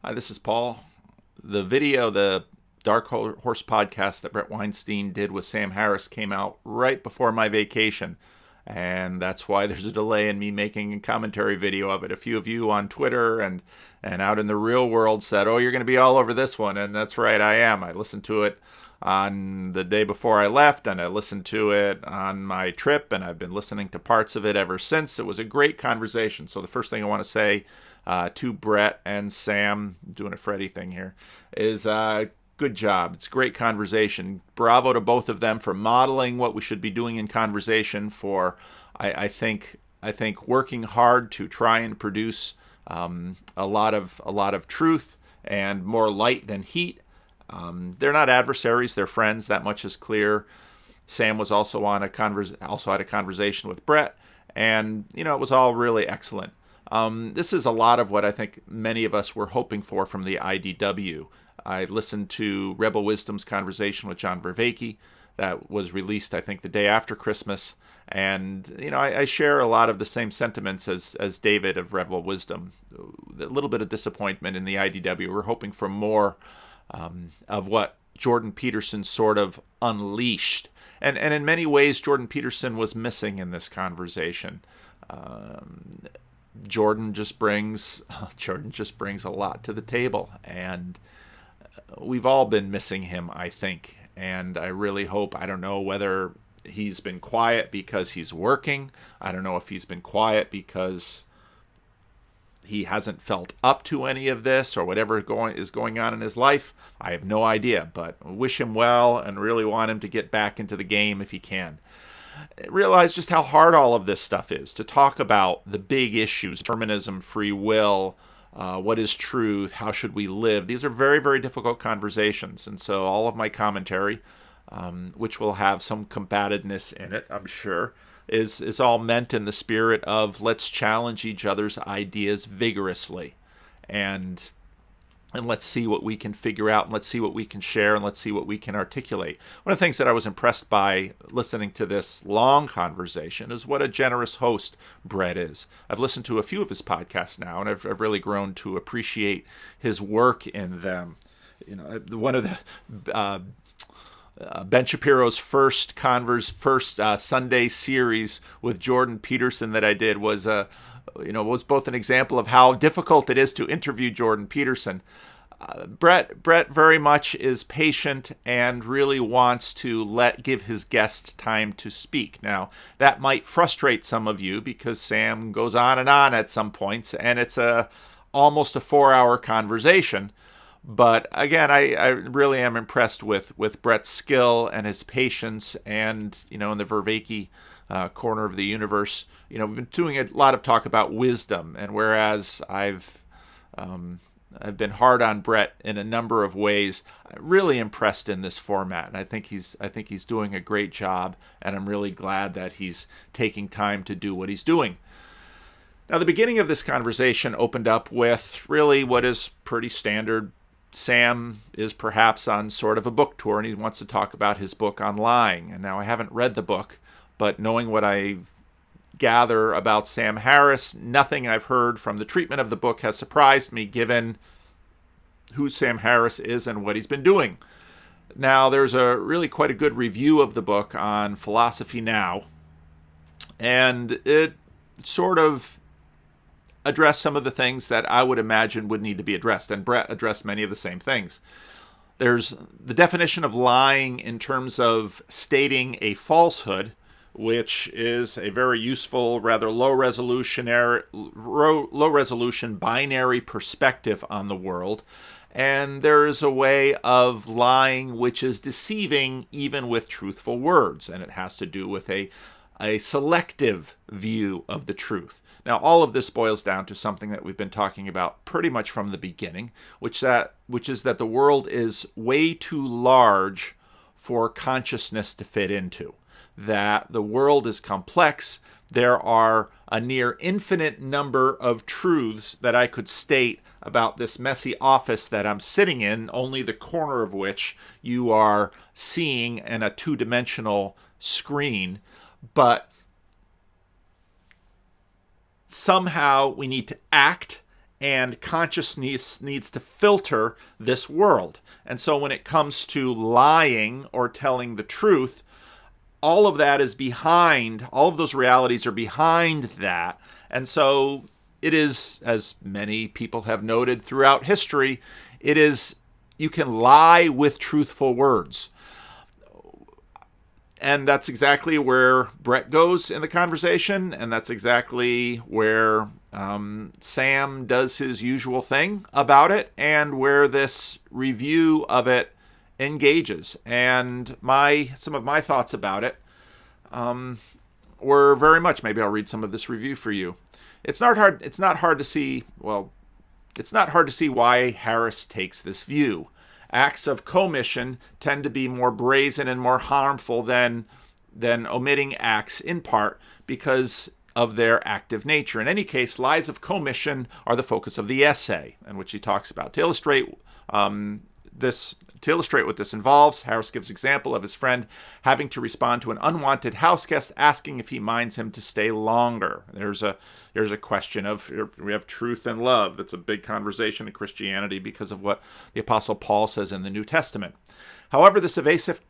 Hi, this is Paul. The Dark Horse podcast that Bret Weinstein did with Sam Harris came out right before my vacation. And that's why there's a delay in me making a commentary video of it. A few of you on Twitter and out in the real world said, "Oh, you're going to be all over this one." And that's right, I am. I listened to it on the day before I left, and I listened to it on my trip, and I've been listening to parts of it ever since. It was a great conversation. So the first thing I want to say to Bret and Sam, doing a Freddie thing here, is good job. It's a great conversation. Bravo to both of them for modeling what we should be doing in conversation. I think working hard to try and produce a lot of truth and more light than heat. They're not adversaries; they're friends. That much is clear. Sam was also on also had a conversation with Bret, and it was all really excellent. This is a lot of what I think many of us were hoping for from the IDW. I listened to Rebel Wisdom's conversation with John Vervaeke that was released, I think, the day after Christmas. And, I share a lot of the same sentiments as David of Rebel Wisdom. A little bit of disappointment in the IDW. We're hoping for more of what Jordan Peterson sort of unleashed. And in many ways, Jordan Peterson was missing in this conversation. Jordan just brings a lot to the table, and we've all been missing him, I think. And I really hope, I don't know whether he's been quiet because he's working. I don't know if he's been quiet because he hasn't felt up to any of this or whatever is going on in his life. I have no idea, but wish him well and really want him to get back into the game if he can. Realize just how hard all of this stuff is to talk about the big issues: determinism, free will, what is truth, how should we live. These are very, very difficult conversations, and so all of my commentary, which will have some combativeness in it, I'm sure, is all meant in the spirit of let's challenge each other's ideas vigorously, and let's see what we can figure out, and let's see what we can share, and let's see what we can articulate. One of the things that I was impressed by listening to this long conversation is what a generous host Bret is. I've listened to a few of his podcasts now, and I've really grown to appreciate his work in them. One of the Ben Shapiro's first Sunday series with Jordan Peterson that I did was both an example of how difficult it is to interview Jordan Peterson. Bret very much is patient and really wants to give his guest time to speak. Now, that might frustrate some of you because Sam goes on and on at some points, and it's almost a 4-hour conversation. But again, I really am impressed with Bret's skill and his patience, and in the Vervaeke corner of the universe, we've been doing a lot of talk about wisdom, and whereas I've been hard on Bret in a number of ways, I'm really impressed in this format, and I think he's doing a great job, and I'm really glad that he's taking time to do what he's doing. Now, the beginning of this conversation opened up with really what is pretty standard. Sam is perhaps on sort of a book tour, and he wants to talk about his book on lying. And now I haven't read the book, but knowing what I gather about Sam Harris, nothing I've heard from the treatment of the book has surprised me, given who Sam Harris is and what he's been doing. Now, there's really quite a good review of the book on Philosophy Now, and it sort of address some of the things that I would imagine would need to be addressed, and Bret addressed many of the same things. There's the definition of lying in terms of stating a falsehood, which is a very useful, rather low resolution binary perspective on the world. And there is a way of lying which is deceiving even with truthful words, and it has to do with a selective view of the truth. Now, all of this boils down to something that we've been talking about pretty much from the beginning, which is that the world is way too large for consciousness to fit into, that the world is complex. There are a near infinite number of truths that I could state about this messy office that I'm sitting in, only the corner of which you are seeing in a two-dimensional screen. But somehow we need to act and consciousness needs to filter this world. And so when it comes to lying or telling the truth, all of that is behind, all of those realities are behind that. And so it is, as many people have noted throughout history, it is, you can lie with truthful words. And that's exactly where Bret goes in the conversation, and that's exactly where Sam does his usual thing about it, and where this review of it engages. And some of my thoughts about it were very much, maybe I'll read some of this review for you. It's not hard to see why Harris takes this view. Acts of commission tend to be more brazen and more harmful than omitting acts, in part because of their active nature. In any case, lies of commission are the focus of the essay, in which he talks about. To illustrate what this involves, Harris gives example of his friend having to respond to an unwanted house guest asking if he minds him to stay longer. There's a question of, we have truth and love. That's a big conversation in Christianity because of what the Apostle Paul says in the New Testament. However, this evasive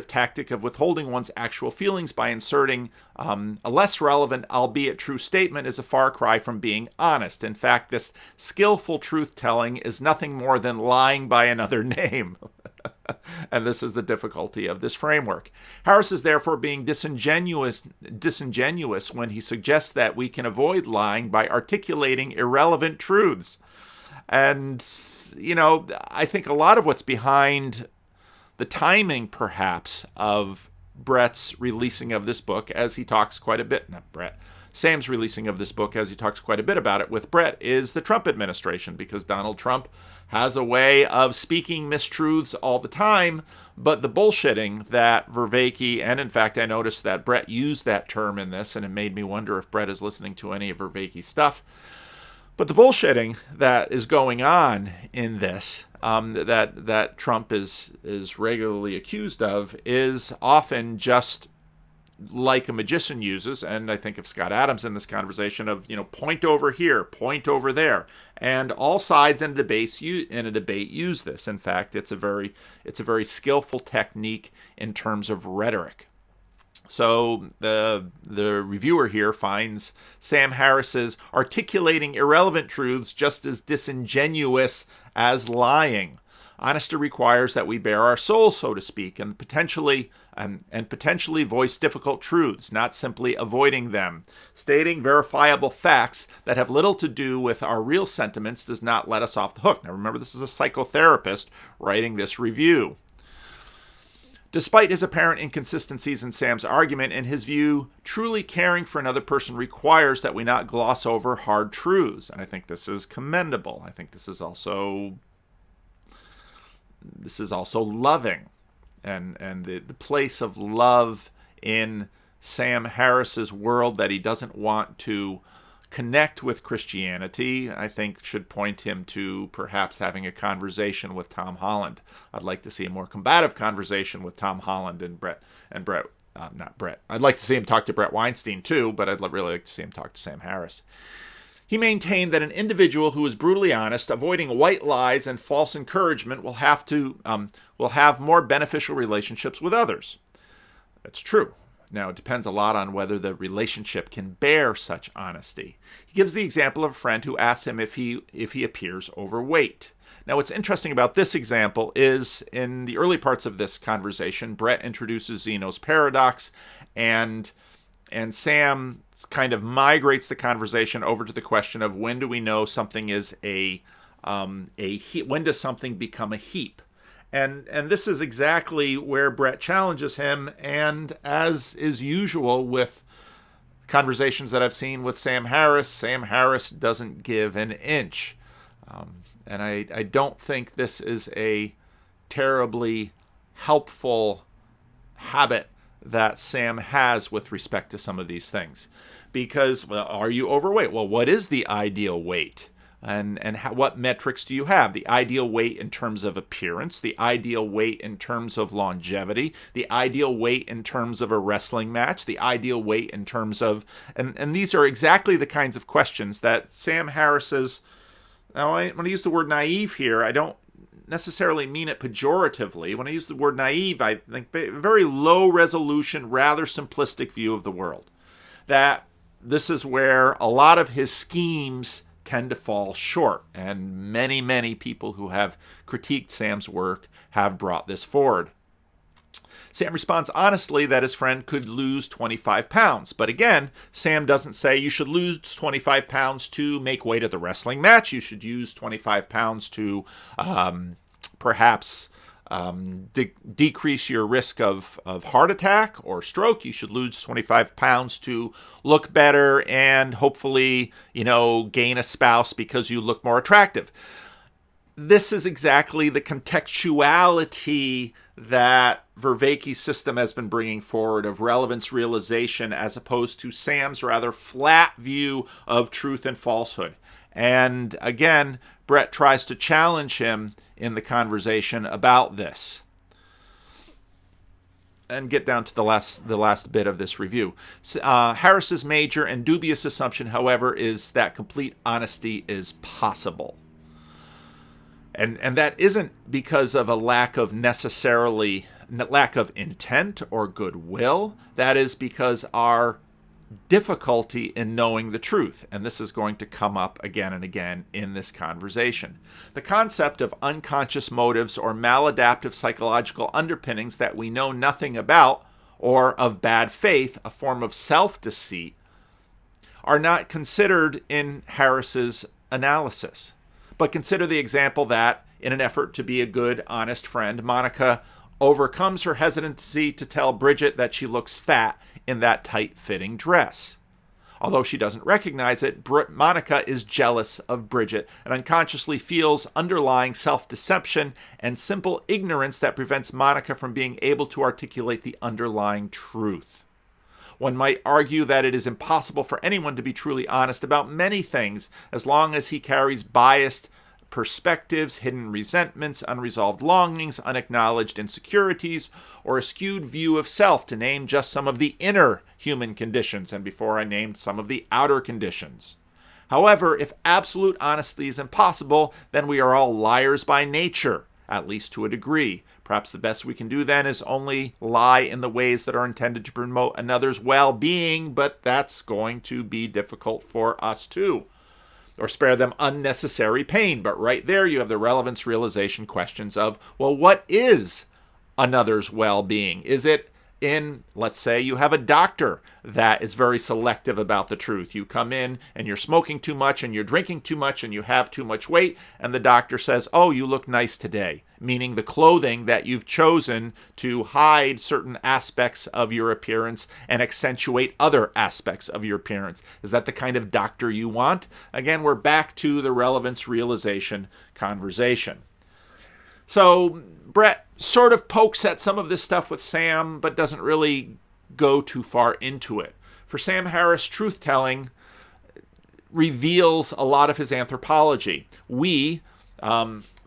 tactic of withholding one's actual feelings by inserting a less relevant, albeit true statement is a far cry from being honest. In fact, this skillful truth-telling is nothing more than lying by another name. And this is the difficulty of this framework. Harris is therefore being disingenuous when he suggests that we can avoid lying by articulating irrelevant truths. And, I think a lot of what's behind the timing, perhaps, of Bret's releasing of this book, as he talks quite a bit, Sam's releasing of this book, as he talks quite a bit about it with Bret, is the Trump administration, because Donald Trump has a way of speaking mistruths all the time, but the bullshitting that Vervaeke, and in fact I noticed that Bret used that term in this, and it made me wonder if Bret is listening to any of Vervaeke's stuff, but the bullshitting that is going on in this, that Trump is regularly accused of, is often just like a magician uses, and I think of Scott Adams in this conversation of, point over here, point over there, and all sides in a debate use this. In fact, it's a very skillful technique in terms of rhetoric. So the reviewer here finds Sam Harris's articulating irrelevant truths just as disingenuous as lying. Honesty requires that we bare our soul, so to speak, and potentially voice difficult truths, not simply avoiding them. Stating verifiable facts that have little to do with our real sentiments does not let us off the hook. Now remember, this is a psychotherapist writing this review. Despite his apparent inconsistencies in Sam's argument, in his view, truly caring for another person requires that we not gloss over hard truths. And I think this is commendable. I think this is also loving. And the place of love in Sam Harris's world that he doesn't want to connect with Christianity, I think should point him to perhaps having a conversation with Tom Holland. I'd like to see a more combative conversation with Tom Holland and Bret. I'd like to see him talk to Bret Weinstein too, but I'd really like to see him talk to Sam Harris. He maintained that an individual who is brutally honest, avoiding white lies and false encouragement, will have more beneficial relationships with others. That's true. Now, it depends a lot on whether the relationship can bear such honesty. He gives the example of a friend who asks him if he appears overweight. Now, what's interesting about this example is in the early parts of this conversation, Bret introduces Zeno's paradox, and Sam kind of migrates the conversation over to the question of when do we know something is when does something become a heap? And this is exactly where Bret challenges him, and as is usual with conversations that I've seen with Sam Harris doesn't give an inch. And I don't think this is a terribly helpful habit that Sam has with respect to some of these things. Because, well, are you overweight? Well, what is the ideal weight? what metrics do you have? The ideal weight in terms of appearance, the ideal weight in terms of longevity, the ideal weight in terms of a wrestling match, the ideal weight in terms of, and these are exactly the kinds of questions that Sam Harris's, now when I use the word naive here, I don't necessarily mean it pejoratively. When I use the word naive, I think very low resolution, rather simplistic view of the world. That this is where a lot of his schemes tend to fall short. And many, many people who have critiqued Sam's work have brought this forward. Sam responds honestly that his friend could lose 25 pounds. But again, Sam doesn't say you should lose 25 pounds to make weight at the wrestling match. You should use 25 pounds to perhaps decrease your risk of heart attack or stroke. You should lose 25 pounds to look better and hopefully, gain a spouse because you look more attractive. This is exactly the contextuality that Vervaeke's system has been bringing forward of relevance realization as opposed to Sam's rather flat view of truth and falsehood. And again, Bret tries to challenge him in the conversation about this. And get down to the last bit of this review. Harris's major and dubious assumption, however, is that complete honesty is possible. And that isn't because of a lack of intent or goodwill. That is because our difficulty in knowing the truth. And this is going to come up again and again in this conversation. The concept of unconscious motives or maladaptive psychological underpinnings that we know nothing about, or of bad faith, a form of self-deceit, are not considered in Harris's analysis. But consider the example that, in an effort to be a good, honest friend, Monica overcomes her hesitancy to tell Bridget that she looks fat in that tight-fitting dress. Although she doesn't recognize it, Monica is jealous of Bridget and unconsciously feels underlying self-deception and simple ignorance that prevents Monica from being able to articulate the underlying truth. One might argue that it is impossible for anyone to be truly honest about many things as long as he carries biased perspectives, hidden resentments, unresolved longings, unacknowledged insecurities, or a skewed view of self, to name just some of the inner human conditions, and before I named some of the outer conditions. However, if absolute honesty is impossible, then we are all liars by nature, at least to a degree. Perhaps the best we can do then is only lie in the ways that are intended to promote another's well-being, but that's going to be difficult for us too. Or spare them unnecessary pain. But right there you have the relevance realization questions of, well, what is another's well-being? Is it in, let's say you have a doctor that is very selective about the truth. You come in and you're smoking too much and you're drinking too much and you have too much weight, and the doctor says, oh, you look nice today, meaning the clothing that you've chosen to hide certain aspects of your appearance and accentuate other aspects of your appearance. Is that the kind of doctor you want? Again, we're back to the relevance realization conversation. So Bret sort of pokes at some of this stuff with Sam, but doesn't really go too far into it. For Sam Harris, truth-telling reveals a lot of his anthropology. We,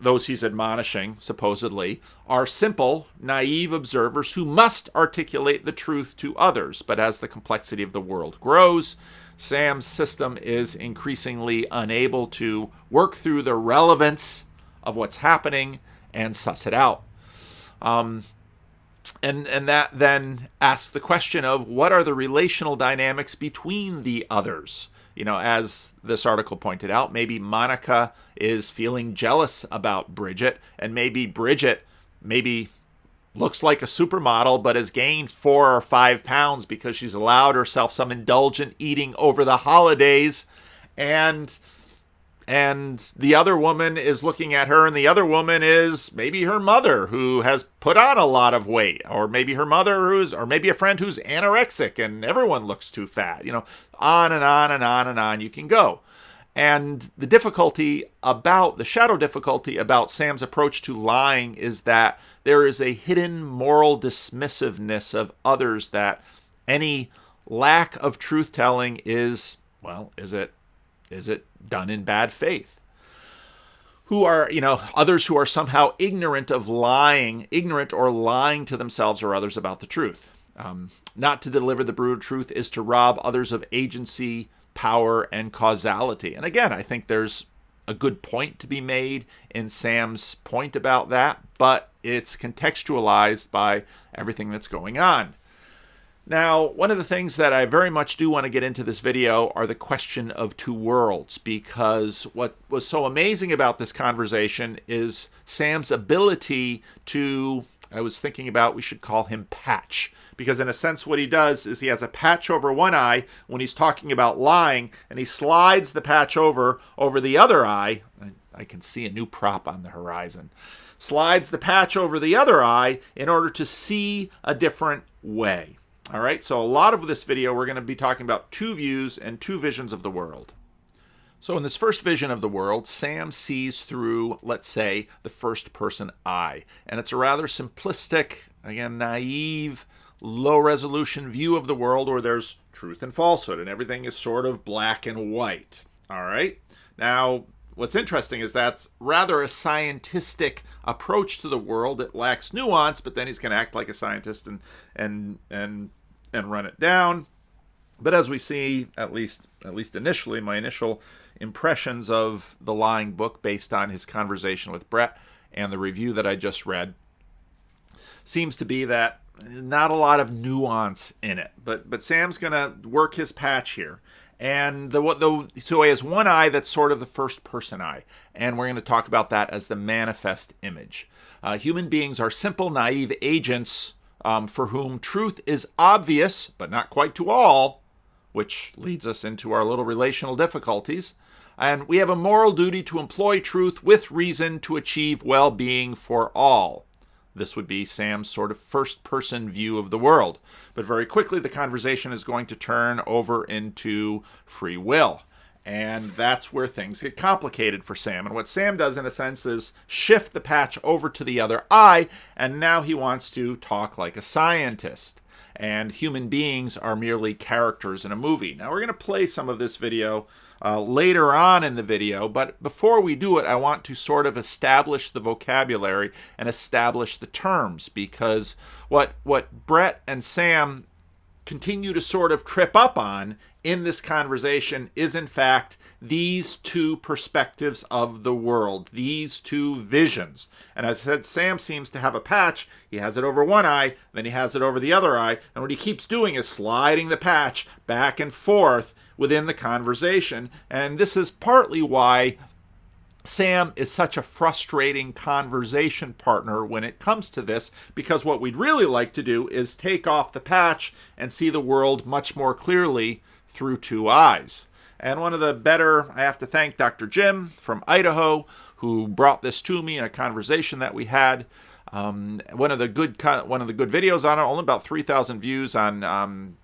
those he's admonishing, supposedly, are simple, naive observers who must articulate the truth to others. But as the complexity of the world grows, Sam's system is increasingly unable to work through the relevance of what's happening and suss it out. And that then asks the question of what are the relational dynamics between the others? As this article pointed out, maybe Monica is feeling jealous about Bridget, and maybe Bridget looks like a supermodel but has gained 4 or 5 pounds because she's allowed herself some indulgent eating over the holidays, and the other woman is looking at her, and the other woman is maybe her mother who has put on a lot of weight, or maybe her mother or maybe a friend who's anorexic and everyone looks too fat. On and on and on and on you can go. And the shadow difficulty about Sam's approach to lying is that there is a hidden moral dismissiveness of others, that any lack of truth-telling is it done in bad faith? who are, others who are somehow ignorant or lying to themselves or others about the truth. Not to deliver the brutal truth is to rob others of agency, power, and causality. And again, I think there's a good point to be made in Sam's point about that, but it's contextualized by everything that's going on. Now, one of the things that I very much do want to get into this video are the question of two worlds, because what was so amazing about this conversation is Sam's ability to, I was thinking about, we should call him patch, because in a sense what he does is he has a patch over one eye when he's talking about lying, and he slides the patch over the other eye. I can see a new prop on the horizon. Slides the patch over the other eye in order to see a different way. All right, so a lot of this video we're going to be talking about two views and two visions of the world. So in this first vision of the world, Sam sees through, let's say, the first person eye. And it's a rather simplistic, again, naive, low resolution view of the world where there's truth and falsehood and everything is sort of black and white. All right, now what's interesting is that's rather a scientistic approach to the world. It lacks nuance, but then he's going to act like a scientist and run it down. But as we see, at least initially, my initial impressions of the lying book based on his conversation with Bret and the review that I just read, seems to be that not a lot of nuance in it. But Sam's going to work his patch here. And so he has one eye that's sort of the first person eye. And we're going to talk about that as the manifest image. Human beings are simple, naive agents for whom truth is obvious, but not quite to all, which leads us into our little relational difficulties. And we have a moral duty to employ truth with reason to achieve well-being for all. This would be Sam's sort of first-person view of the world. But very quickly, the conversation is going to turn over into free will. And that's where things get complicated for Sam. And what Sam does, in a sense, is shift the patch over to the other eye, and now he wants to talk like a scientist. And human beings are merely characters in a movie. Now, we're going to play some of this video later on in the video, but before we do it, I want to sort of establish the vocabulary and establish the terms, because what Bret and Sam continue to sort of trip up on in this conversation is, in fact, these two perspectives of the world, these two visions. And as I said, Sam seems to have a patch. He has it over one eye, then he has it over the other eye, and what he keeps doing is sliding the patch back and forth within the conversation. And this is partly why Sam is such a frustrating conversation partner when it comes to this, because what we'd really like to do is take off the patch and see the world much more clearly through two eyes. And one of the better, I have to thank Dr. Jim from Idaho, who brought this to me in a conversation that we had. One of the good videos on it, only about 3,000 views on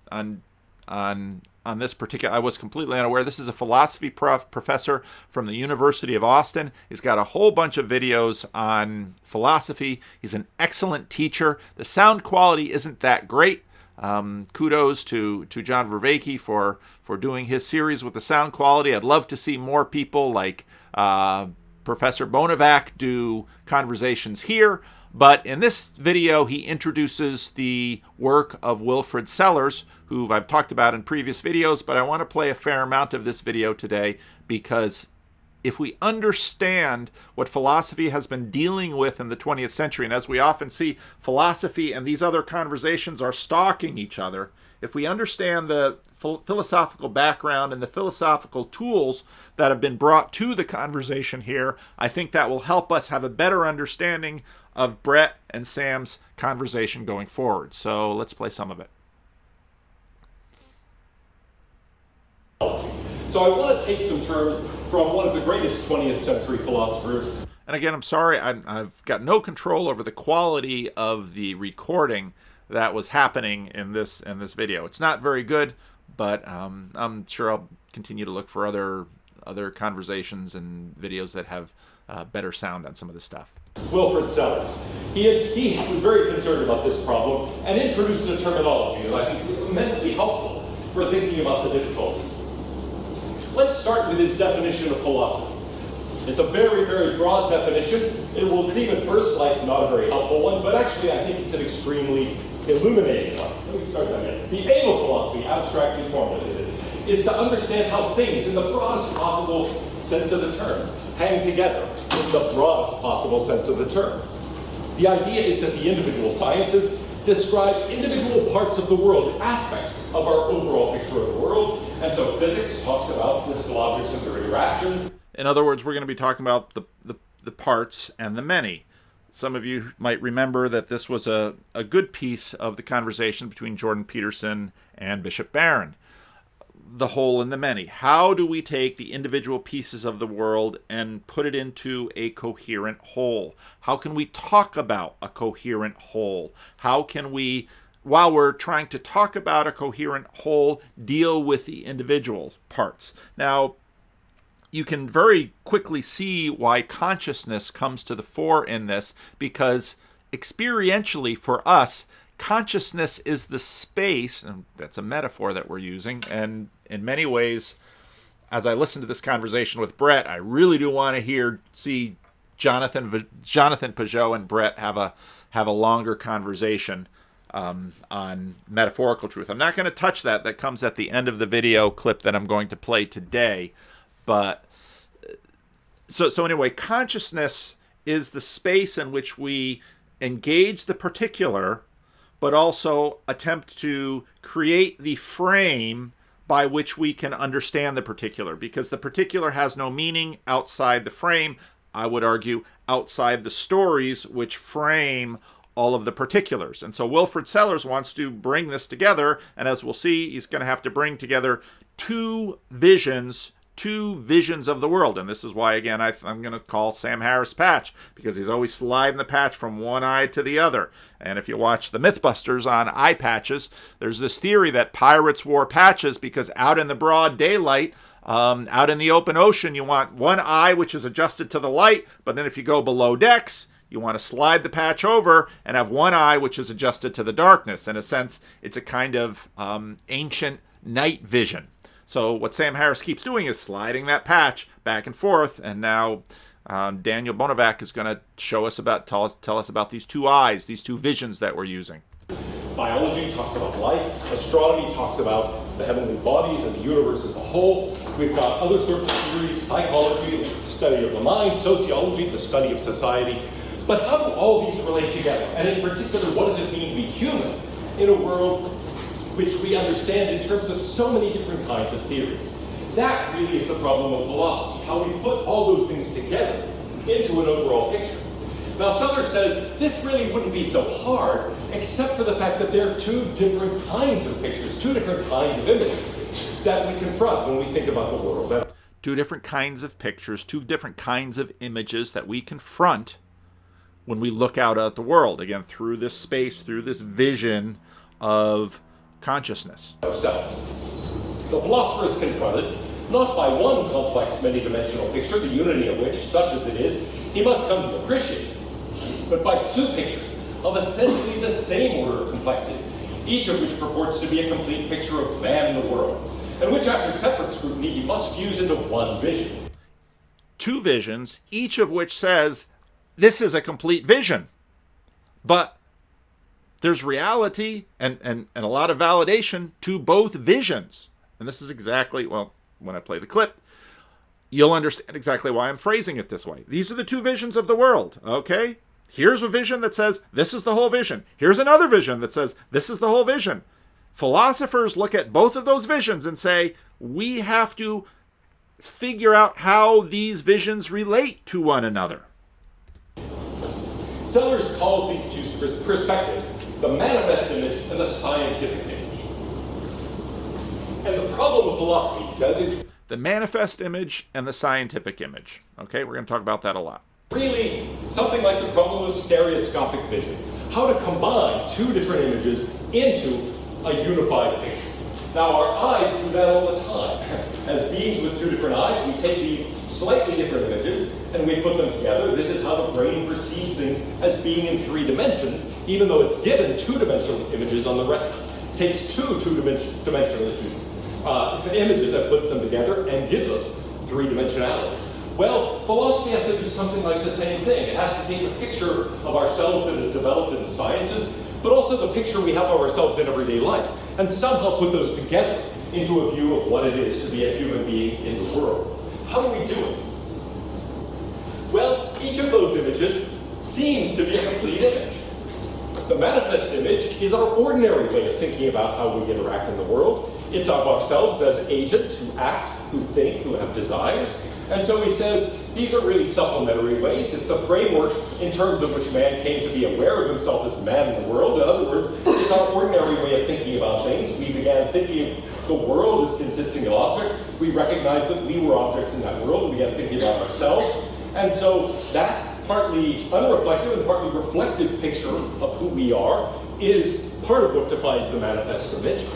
this particular. I was completely unaware. This is a philosophy professor from the University of Austin. He's got a whole bunch of videos on philosophy. He's an excellent teacher. The sound quality isn't that great. Kudos to John Vervaeke for doing his series with the sound quality. I'd love to see more people like Professor Bonevac do conversations here. But in this video, he introduces the work of Wilfrid Sellars, who I've talked about in previous videos, but I want to play a fair amount of this video today, because if we understand what philosophy has been dealing with in the 20th century, and as we often see, philosophy and these other conversations are stalking each other, if we understand the philosophical background and the philosophical tools that have been brought to the conversation here, I think that will help us have a better understanding of Bret and Sam's conversation going forward. So let's play some of it. So I want to take some terms from one of the greatest 20th century philosophers. And again, I'm sorry, I've got no control over the quality of the recording that was happening in this video. It's not very good, but I'm sure I'll continue to look for other conversations and videos that have better sound on some of this stuff. Wilfrid Sellars. He was very concerned about this problem and introduced a terminology that I think is immensely helpful for thinking about the difficulties. Let's start with his definition of philosophy. It's a very, very broad definition. It will seem at first like not a very helpful one, but actually I think it's an extremely illuminating one. Let me start that again. The aim of philosophy, abstractly formulated, is to understand how things, in the broadest possible sense of the term, hang together in the broadest possible sense of the term. The idea is that the individual sciences describe individual parts of the world, aspects of our overall picture of the world, and so physics talks about physical objects and their interactions. In other words, we're going to be talking about the parts and the many. Some of you might remember that this was a good piece of the conversation between Jordan Peterson and Bishop Barron. The whole and the many. How do we take the individual pieces of the world and put it into a coherent whole? How can we talk about a coherent whole? How can we, while we're trying to talk about a coherent whole, deal with the individual parts? Now, you can very quickly see why consciousness comes to the fore in this, because experientially for us, consciousness is the space, and that's a metaphor that we're using, and in many ways, as I listen to this conversation with Bret, I really do want to see Jonathan Pageau and Bret have a longer conversation on metaphorical truth. I'm not going to touch that. That comes at the end of the video clip that I'm going to play today. But so anyway, consciousness is the space in which we engage the particular, but also attempt to create the frame by which we can understand the particular, because the particular has no meaning outside the frame, I would argue, outside the stories which frame all of the particulars. And so Wilfrid Sellars wants to bring this together, and as we'll see, he's going to have to bring together two visions of the world. And this is why, again, I'm going to call Sam Harris Patch, because he's always sliding the patch from one eye to the other. And if you watch the Mythbusters on eye patches, there's this theory that pirates wore patches because out in the broad daylight, out in the open ocean, you want one eye which is adjusted to the light, but then if you go below decks, you want to slide the patch over and have one eye which is adjusted to the darkness. In a sense, it's a kind of ancient night vision. So what Sam Harris keeps doing is sliding that patch back and forth, and now Daniel Bonevac is going to tell us about these two eyes, these two visions that we're using. Biology talks about life. Astronomy talks about the heavenly bodies and the universe as a whole. We've got other sorts of theories, psychology, the study of the mind, sociology, the study of society. But how do all these relate together? And in particular, what does it mean to be human in a world which we understand in terms of so many different kinds of theories? That really is the problem of philosophy, how we put all those things together into an overall picture. Now, Sellars says this really wouldn't be so hard, except for the fact that there are two different kinds of pictures, two different kinds of images that we confront when we think about the world. Two different kinds of pictures, two different kinds of images that we confront when we look out at the world, again, through this space, through this vision of consciousness. Ourselves. The philosopher is confronted not by one complex many-dimensional picture, the unity of which, such as it is, he must come to appreciate, but by two pictures of essentially the same order of complexity, each of which purports to be a complete picture of man in the world, and which after separate scrutiny he must fuse into one vision. Two visions, each of which says, this is a complete vision, but there's reality and a lot of validation to both visions. And this is exactly, well, when I play the clip, you'll understand exactly why I'm phrasing it this way. These are the two visions of the world, okay? Here's a vision that says, this is the whole vision. Here's another vision that says, this is the whole vision. Philosophers look at both of those visions and say, we have to figure out how these visions relate to one another. Sellars calls these two perspectives the manifest image and the scientific image. And the problem of philosophy, he says, is the manifest image and the scientific image. Okay, we're going to talk about that a lot. Really something like the problem of stereoscopic vision. How to combine two different images into a unified picture. Now, our eyes do that all the time. As beings with two different eyes, we take these slightly different images and we put them together. This is how the brain perceives things as being in three dimensions, even though it's given two-dimensional images on the retina. It takes two-dimensional images that puts them together and gives us three-dimensionality. Well, philosophy has to do something like the same thing. It has to take a picture of ourselves that is developed in the sciences, but also the picture we have of ourselves in everyday life, and somehow put those together into a view of what it is to be a human being in the world. How do we do it? Well, each of those images seems to be a complete image. The manifest image is our ordinary way of thinking about how we interact in the world. It's of ourselves as agents who act, who think, who have desires. And so he says, these are really supplementary ways. It's the framework in terms of which man came to be aware of himself as man in the world. In other words, it's our ordinary way of thinking about things. We began thinking of the world as consisting of objects. We recognized that we were objects in that world. We began thinking about ourselves. And so that partly unreflective and partly reflective picture of who we are is part of what defines the manifest image.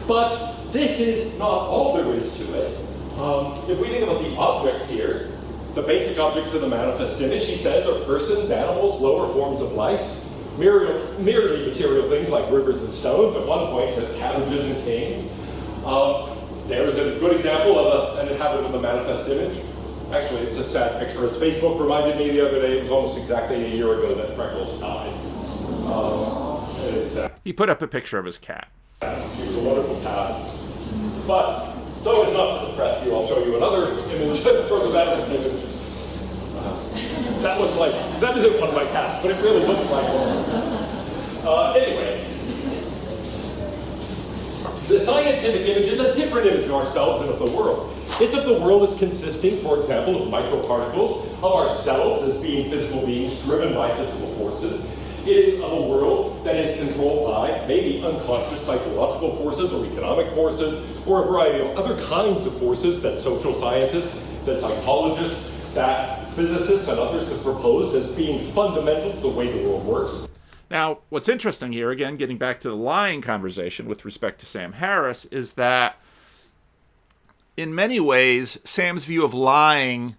But this is not all there is to it. If we think about the objects here, the basic objects of the manifest image, he says, are persons, animals, lower forms of life, merely material things like rivers and stones. At one point, it has cabbages and canes. There's a good example of an inhabitant of the manifest image. Actually, it's a sad picture. As Facebook reminded me the other day, it was almost exactly a year ago that Freckles died. It's sad. He put up a picture of his cat. She was a wonderful cat. But so as not to depress you, I'll show you another image for the manifest image. That isn't one of my cats, but it really looks like one. Anyway, the scientific image is a different image of ourselves and of the world. It's of the world as consisting, for example, of microparticles, of ourselves as being physical beings driven by physical forces. It is of a world that is controlled by maybe unconscious psychological forces or economic forces, or a variety of other kinds of forces that social scientists, that psychologists, that physicists and others have proposed as being fundamental to the way the world works. Now, what's interesting here, again, getting back to the lying conversation with respect to Sam Harris, is that in many ways, Sam's view of lying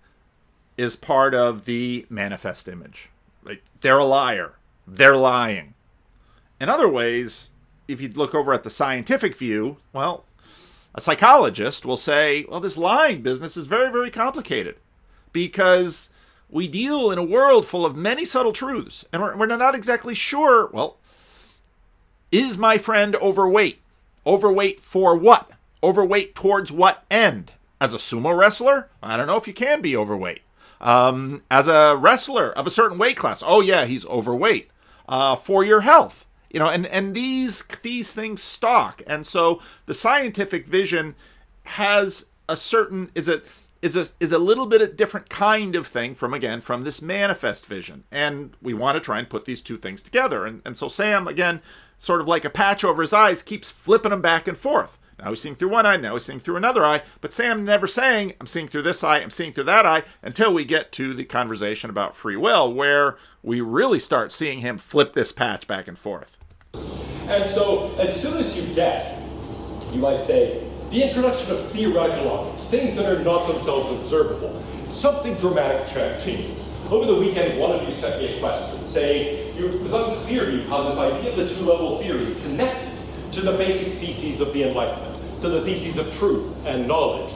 is part of the manifest image. Like, they're a liar. They're lying. In other ways, if you look over at the scientific view, well, a psychologist will say, well, this lying business is very, very complicated because we deal in a world full of many subtle truths, and we're not exactly sure, well, is my friend overweight? Overweight for what? Overweight towards what end? As a sumo wrestler? I don't know if you can be overweight. As a wrestler of a certain weight class? Oh yeah, he's overweight. For your health. You know, and these things stalk. And so the scientific vision has a certain, is a little bit a different kind of thing from this manifest vision. And we want to try and put these two things together. And so Sam, again, sort of like a patch over his eyes, keeps flipping them back and forth. Now he's seeing through one eye, now he's seeing through another eye, but Sam never saying, I'm seeing through this eye, I'm seeing through that eye, until we get to the conversation about free will, where we really start seeing him flip this patch back and forth. And so, as soon as you get, you might say, the introduction of theoretical objects, things that are not themselves observable, something dramatic changes. Over the weekend, one of you sent me a question saying it was unclear to you how this idea of the two-level theory is connected to the basic theses of the Enlightenment, to the theses of truth and knowledge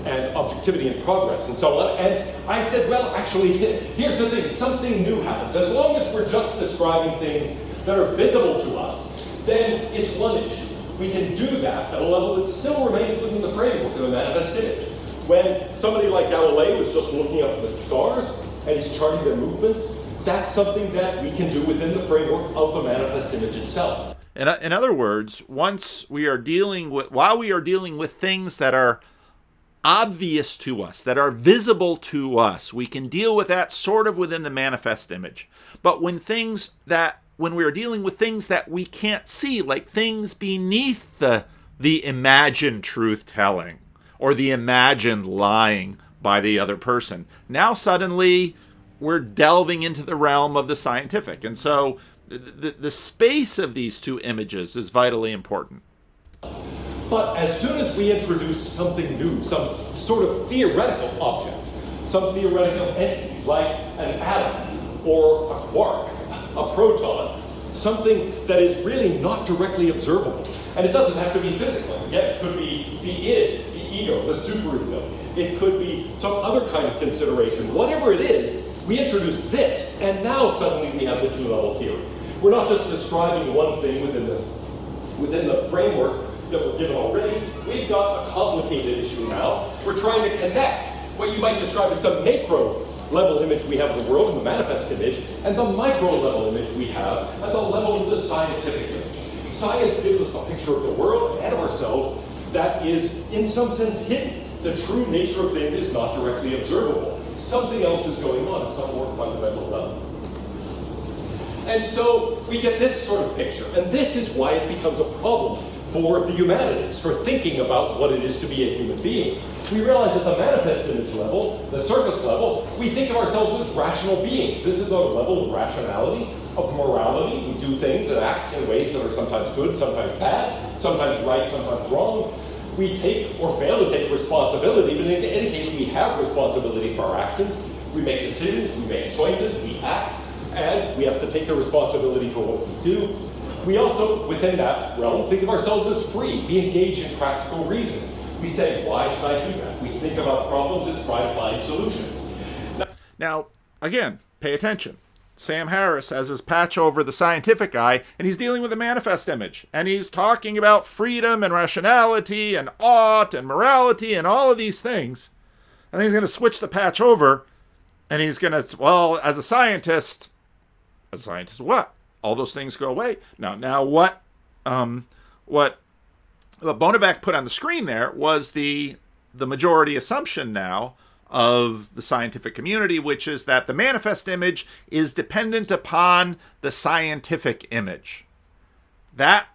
and objectivity and progress and so on. And I said, well, actually, here's the thing, something new happens. As long as we're just describing things that are visible to us, then it's one issue. We can do that at a level that still remains within the framework of the manifest image. When somebody like Galileo is just looking up at the stars and he's charting their movements, that's something that we can do within the framework of the manifest image itself. In other words, while we are dealing with things that are obvious to us, that are visible to us, we can deal with that sort of within the manifest image. But when we are dealing with things that we can't see, like things beneath the imagined truth-telling or the imagined lying by the other person, now suddenly we're delving into the realm of the scientific. And so the space of these two images is vitally important. But as soon as we introduce something new, some sort of theoretical object, some theoretical entity, like an atom or a quark, a proton, something that is really not directly observable, and it doesn't have to be physical. Again, it could be the ego, the superego. It could be some other kind of consideration. Whatever it is, we introduce this, and now suddenly we have the two-level theory. We're not just describing one thing within the framework that we're given already. We've got a complicated issue now. We're trying to connect what you might describe as the macro level image we have of the world in the manifest image, and the micro level image we have at the level of the scientific image. Science gives us a picture of the world and of ourselves that is, in some sense, hidden. The true nature of things is not directly observable. Something else is going on at some more fundamental level. And so we get this sort of picture, and this is why it becomes a problem for the humanities, for thinking about what it is to be a human being. We realize at the manifest image level, the surface level, we think of ourselves as rational beings. This is a level of rationality, of morality. We do things and act in ways that are sometimes good, sometimes bad, sometimes right, sometimes wrong. We take or fail to take responsibility, but in any case, we have responsibility for our actions. We make decisions, we make choices, we act, and we have to take the responsibility for what we do. We also, within that realm, think of ourselves as free. We engage in practical reasoning. We say, why should I do that? We think about problems and try to find solutions. Now, again, pay attention. Sam Harris has his patch over the scientific guy, and he's dealing with the manifest image. And he's talking about freedom and rationality and ought and morality and all of these things. And then he's going to switch the patch over, and he's going to, well, as a scientist what? All those things go away. Now what Bonevac put on the screen there was the majority assumption now of the scientific community, which is that the manifest image is dependent upon the scientific image. That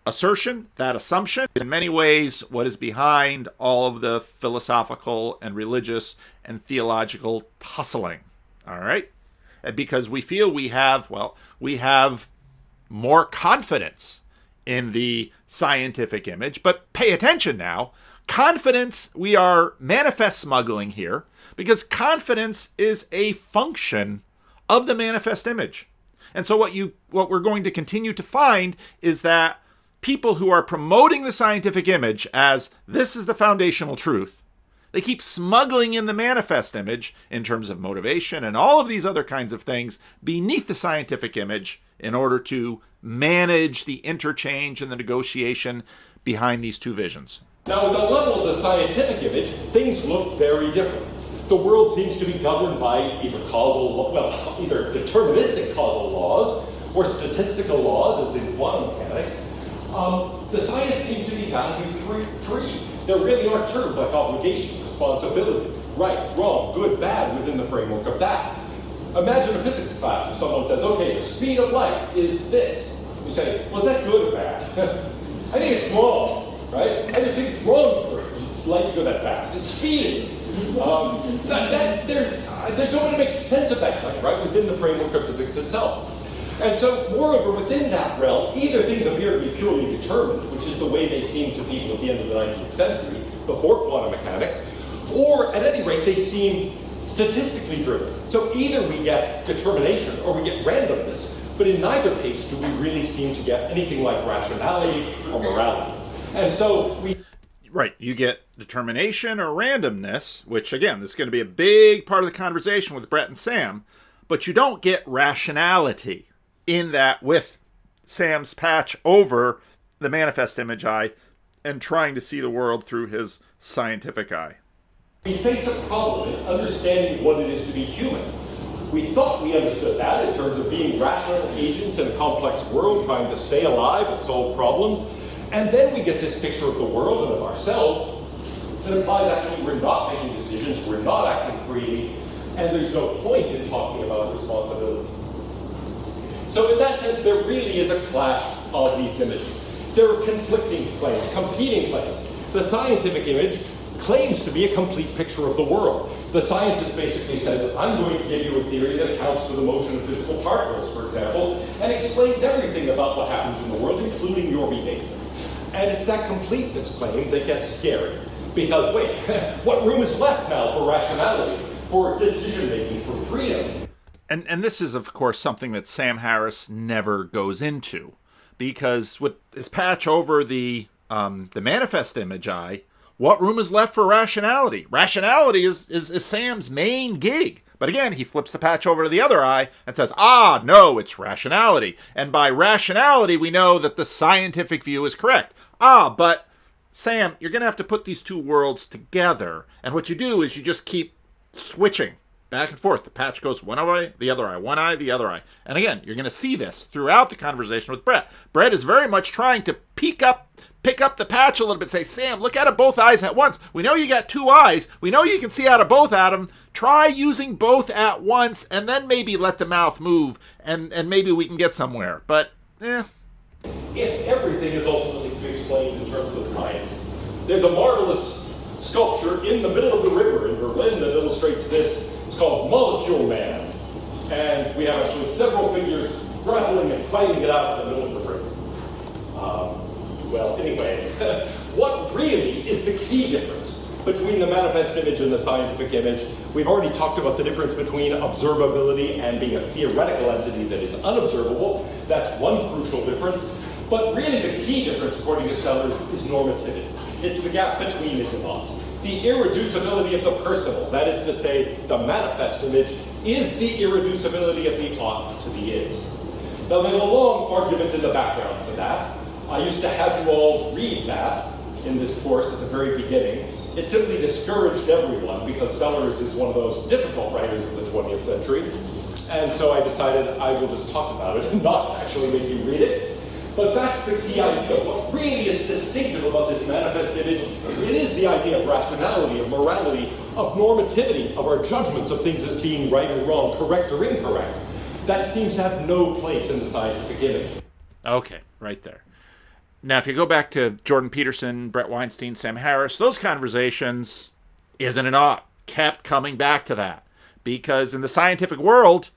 assertion, that assumption, is in many ways what is behind all of the philosophical and religious and theological tussling. All right? Because we feel we have more confidence in the scientific image. But pay attention now. Confidence, we are manifest smuggling here, because confidence is a function of the manifest image. And so what we're going to continue to find is that people who are promoting the scientific image as this is the foundational truth, they keep smuggling in the manifest image in terms of motivation and all of these other kinds of things beneath the scientific image in order to manage the interchange and the negotiation behind these two visions. Now, at the level of the scientific image, things look very different. The world seems to be governed by either deterministic causal laws or statistical laws, as in quantum mechanics. The science seems to be value-free. There really are terms like obligation, responsibility, right, wrong, good, bad within the framework of that. Imagine a physics class if someone says, okay, the speed of light is this. You say, well, is that good or bad? I think it's wrong, right? I just think it's wrong for light to go that fast. It's speeding. There's no way to make sense of that claim, right, within the framework of physics itself. And so, moreover, within that realm, either things appear to be purely determined, which is the way they seemed to people at the end of the 19th century, before quantum mechanics, or at any rate, they seem statistically driven. So either we get determination or we get randomness, but in neither case do we really seem to get anything like rationality or morality. And so Right, you get determination or randomness, which again, this is going to be a big part of the conversation with Bret and Sam, but you don't get rationality in that with Sam's patch over the manifest image eye and trying to see the world through his scientific eye. We face a problem in understanding what it is to be human. We thought we understood that in terms of being rational agents in a complex world, trying to stay alive and solve problems. And then we get this picture of the world and of ourselves that implies actually we're not making decisions, we're not acting freely, and there's no point in talking about responsibility. So in that sense, there really is a clash of these images. There are conflicting claims, competing claims. The scientific image claims to be a complete picture of the world. The scientist basically says, I'm going to give you a theory that accounts for the motion of physical particles, for example, and explains everything about what happens in the world, including your behavior. And it's that completeness claim that gets scary. Because wait, what room is left now for rationality, for decision-making, for freedom? And this is, of course, something that Sam Harris never goes into. Because with his patch over the manifest image eye, what room is left for rationality? Rationality is Sam's main gig. But again, he flips the patch over to the other eye and says, no, it's rationality. And by rationality, we know that the scientific view is correct. But Sam, you're going to have to put these two worlds together. And what you do is you just keep switching back and forth. The patch goes one eye, the other eye, one eye, the other eye. And again, you're going to see this throughout the conversation with Bret. Bret is very much trying to pick up the patch a little bit. Say, Sam, look out of both eyes at once. We know you got two eyes. We know you can see out of both at them. Try using both at once, and then maybe let the mouth move, and maybe we can get somewhere. But, If everything is ultimately to be explained in terms of the sciences, there's a marvelous sculpture in the middle of the river in Berlin that illustrates this. It's called Molecule Man. And we have actually several figures grappling and fighting it out in the middle of the river. Anyway, what really is the key difference between the manifest image and the scientific image? We've already talked about the difference between observability and being a theoretical entity that is unobservable. That's one crucial difference. But really the key difference, according to Sellars, is normativity. It's the gap between is and ought. The irreducibility of the personal, that is to say, the manifest image, is the irreducibility of the ought to the is. Now there's a long argument in the background for that. I used to have you all read that in this course at the very beginning. It simply discouraged everyone because Sellars is one of those difficult writers of the 20th century. And so I decided I will just talk about it and not actually make you read it. But that's the key idea. What really is distinctive about this manifest image, it is the idea of rationality, of morality, of normativity, of our judgments of things as being right or wrong, correct or incorrect. That seems to have no place in the scientific image. Okay, right there. Now, if you go back to Jordan Peterson, Bret Weinstein, Sam Harris, those conversations, isn't it ought, kept coming back to that. Because in the scientific world,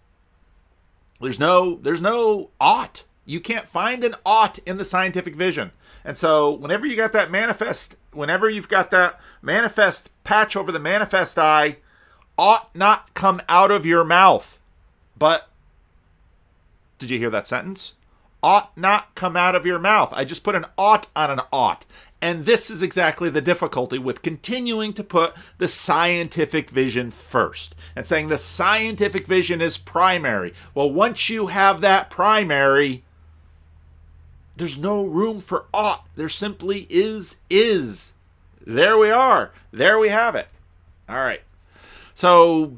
there's no ought. You can't find an ought in the scientific vision. And so whenever you've got that manifest patch over the manifest eye, ought not come out of your mouth. But did you hear that sentence? Ought not come out of your mouth. I just put an ought on an ought. And this is exactly the difficulty with continuing to put the scientific vision first and saying the scientific vision is primary. Well, once you have that primary, there's no room for ought. There simply is. There we are. There we have it. All right. So,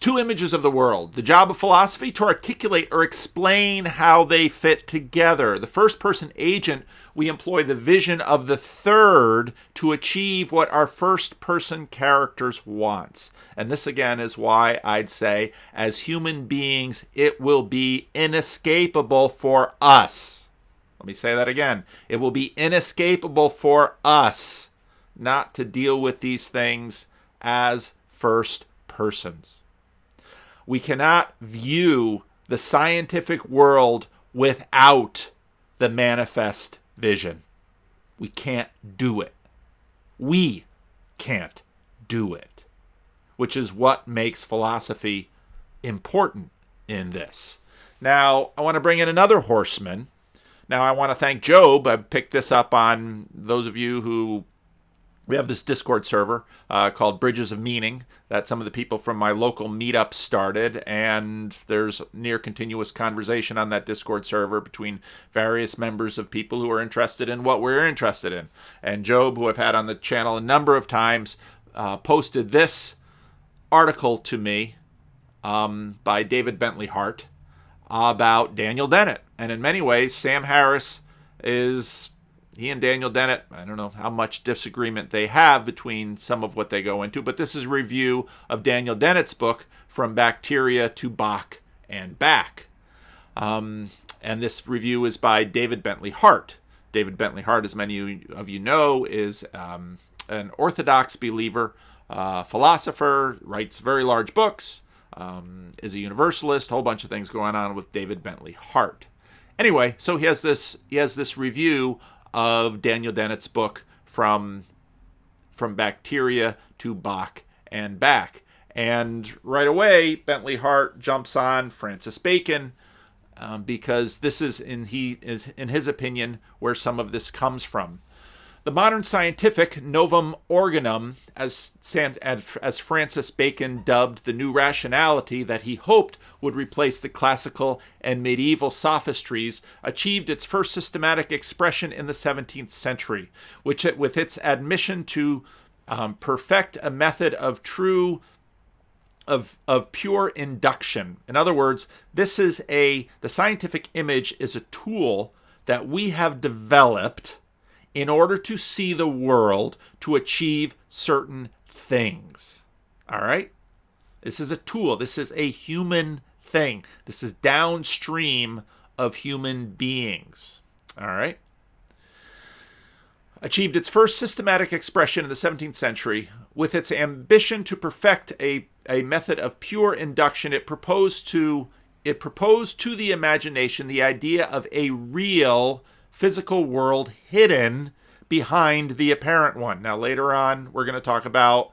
two images of the world. The job of philosophy to articulate or explain how they fit together. The first person agent, we employ the vision of the third to achieve what our first person characters wants. And this again is why I'd say, as human beings, it will be inescapable for us. Let me say that again. It will be inescapable for us not to deal with these things as first persons. We cannot view the scientific world without the manifest vision. We can't do it. We can't do it, which is what makes philosophy important in this. Now, I want to bring in another horseman. Now, I want to thank Job. I picked this up on those of you who... We have this Discord server called Bridges of Meaning that some of the people from my local meetup started, and there's near continuous conversation on that Discord server between various members of people who are interested in what we're interested in. And Job, who I've had on the channel a number of times, posted this article to me by David Bentley Hart about Daniel Dennett. And in many ways, Sam Harris is... He and Daniel Dennett, I don't know how much disagreement they have between some of what they go into, but this is a review of Daniel Dennett's book, From Bacteria to Bach and Back. And this review is by David Bentley Hart. David Bentley Hart, as many of you know, is an Orthodox believer, philosopher, writes very large books, is a universalist, a whole bunch of things going on with David Bentley Hart. Anyway, so he has this review of Daniel Dennett's book From Bacteria to Bach and Back. And right away, Bentley Hart jumps on Francis Bacon because this is, in his opinion, where some of this comes from. The modern scientific novum organum, as Francis Bacon dubbed the new rationality that he hoped would replace the classical and medieval sophistries, achieved its first systematic expression in the 17th century, which, with its admission to perfect a method of pure induction. In other words, the scientific image is a tool that we have developed in order to see the world, to achieve certain things. All right? This is a tool. This is a human thing. This is downstream of human beings. All right? Achieved its first systematic expression in the 17th century. With its ambition to perfect a method of pure induction, it proposed to the imagination the idea of a real physical world hidden behind the apparent one. Now, later on, we're going to talk about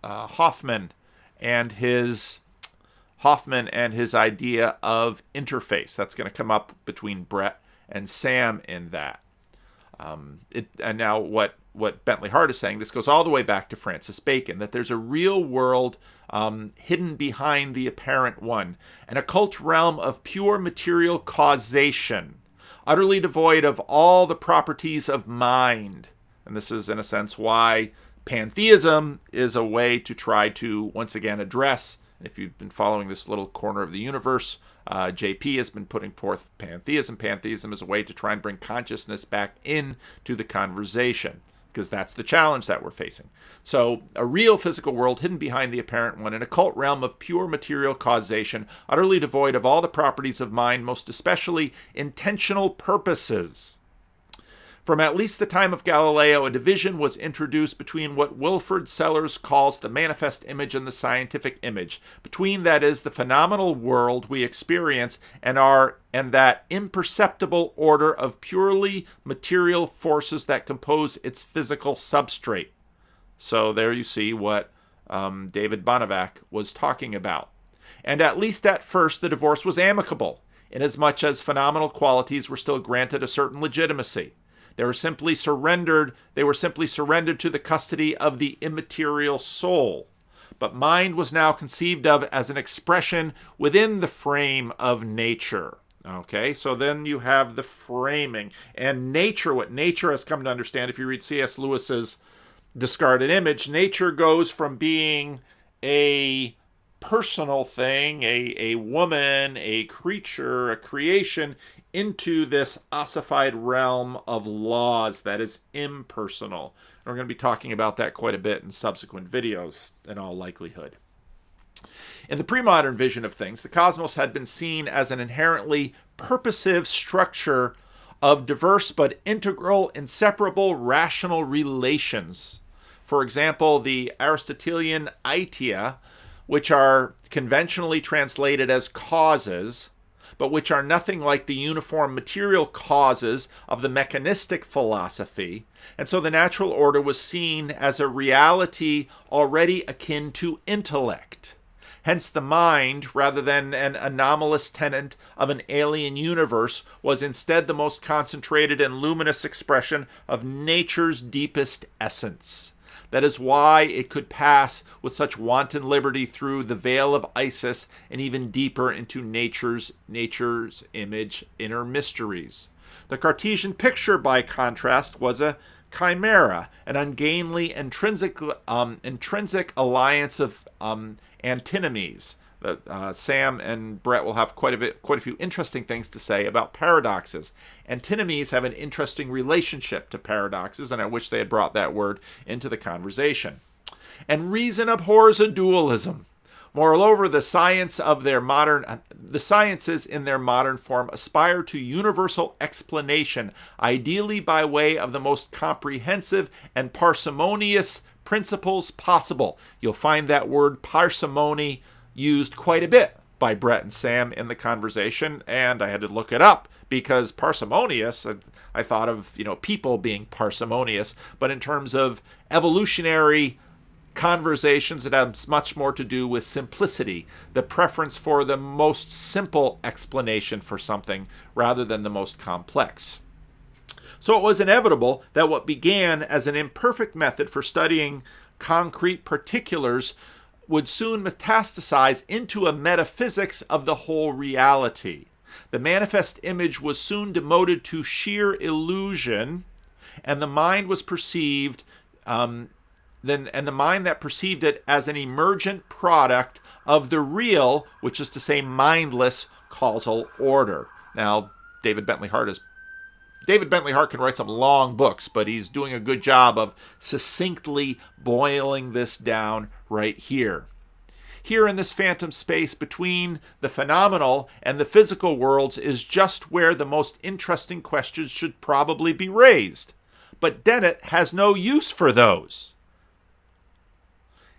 Hoffman and his idea of interface. That's going to come up between Bret and Sam in that. And now what Bentley Hart is saying, this goes all the way back to Francis Bacon, that there's a real world hidden behind the apparent one, an occult realm of pure material causation, utterly devoid of all the properties of mind. And this is, in a sense, why pantheism is a way to try to, once again, address, if you've been following this little corner of the universe, JP has been putting forth pantheism. Pantheism is a way to try and bring consciousness back into the conversation, because that's the challenge that we're facing. So a real physical world hidden behind the apparent one, an occult realm of pure material causation, utterly devoid of all the properties of mind, most especially intentional purposes. From at least the time of Galileo, a division was introduced between what Wilfrid Sellars calls the manifest image and the scientific image, between, that is, the phenomenal world we experience and that imperceptible order of purely material forces that compose its physical substrate. So there you see what David Bonevac was talking about. And at least at first, the divorce was amicable, inasmuch as phenomenal qualities were still granted a certain legitimacy. They were simply surrendered to the custody of the immaterial soul. But mind was now conceived of as an expression within the frame of nature. Okay, so then you have the framing. And nature, what nature has come to understand, if you read C.S. Lewis's Discarded Image, nature goes from being a personal thing, a woman, a creature, a creation, into this ossified realm of laws that is impersonal. And we're going to be talking about that quite a bit in subsequent videos, in all likelihood. In the pre-modern vision of things, the cosmos had been seen as an inherently purposive structure of diverse but integral, inseparable, rational relations. For example, the Aristotelian aitia, which are conventionally translated as causes, but which are nothing like the uniform material causes of the mechanistic philosophy. And so the natural order was seen as a reality already akin to intellect. Hence the mind, rather than an anomalous tenant of an alien universe, was instead the most concentrated and luminous expression of nature's deepest essence. That is why it could pass with such wanton liberty through the veil of Isis and even deeper into nature's image inner mysteries. The Cartesian picture, by contrast, was a chimera, an ungainly intrinsic alliance of antinomies. Sam and Bret will have quite a few interesting things to say about paradoxes. Antinomies have an interesting relationship to paradoxes, and I wish they had brought that word into the conversation. And reason abhors a dualism. Moreover, the sciences in their modern form aspire to universal explanation, ideally by way of the most comprehensive and parsimonious principles possible. You'll find that word parsimony used quite a bit by Bret and Sam in the conversation, and I had to look it up because parsimonious, I thought of, people being parsimonious, but in terms of evolutionary conversations, it has much more to do with simplicity, the preference for the most simple explanation for something rather than the most complex. So it was inevitable that what began as an imperfect method for studying concrete particulars would soon metastasize into a metaphysics of the whole reality. The manifest image was soon demoted to sheer illusion, and the mind was perceived, and the mind that perceived it as an emergent product of the real, which is to say, mindless causal order. Now, David Bentley Hart can write some long books, but he's doing a good job of succinctly boiling this down right here. Here in this phantom space between the phenomenal and the physical worlds is just where the most interesting questions should probably be raised. But Dennett has no use for those.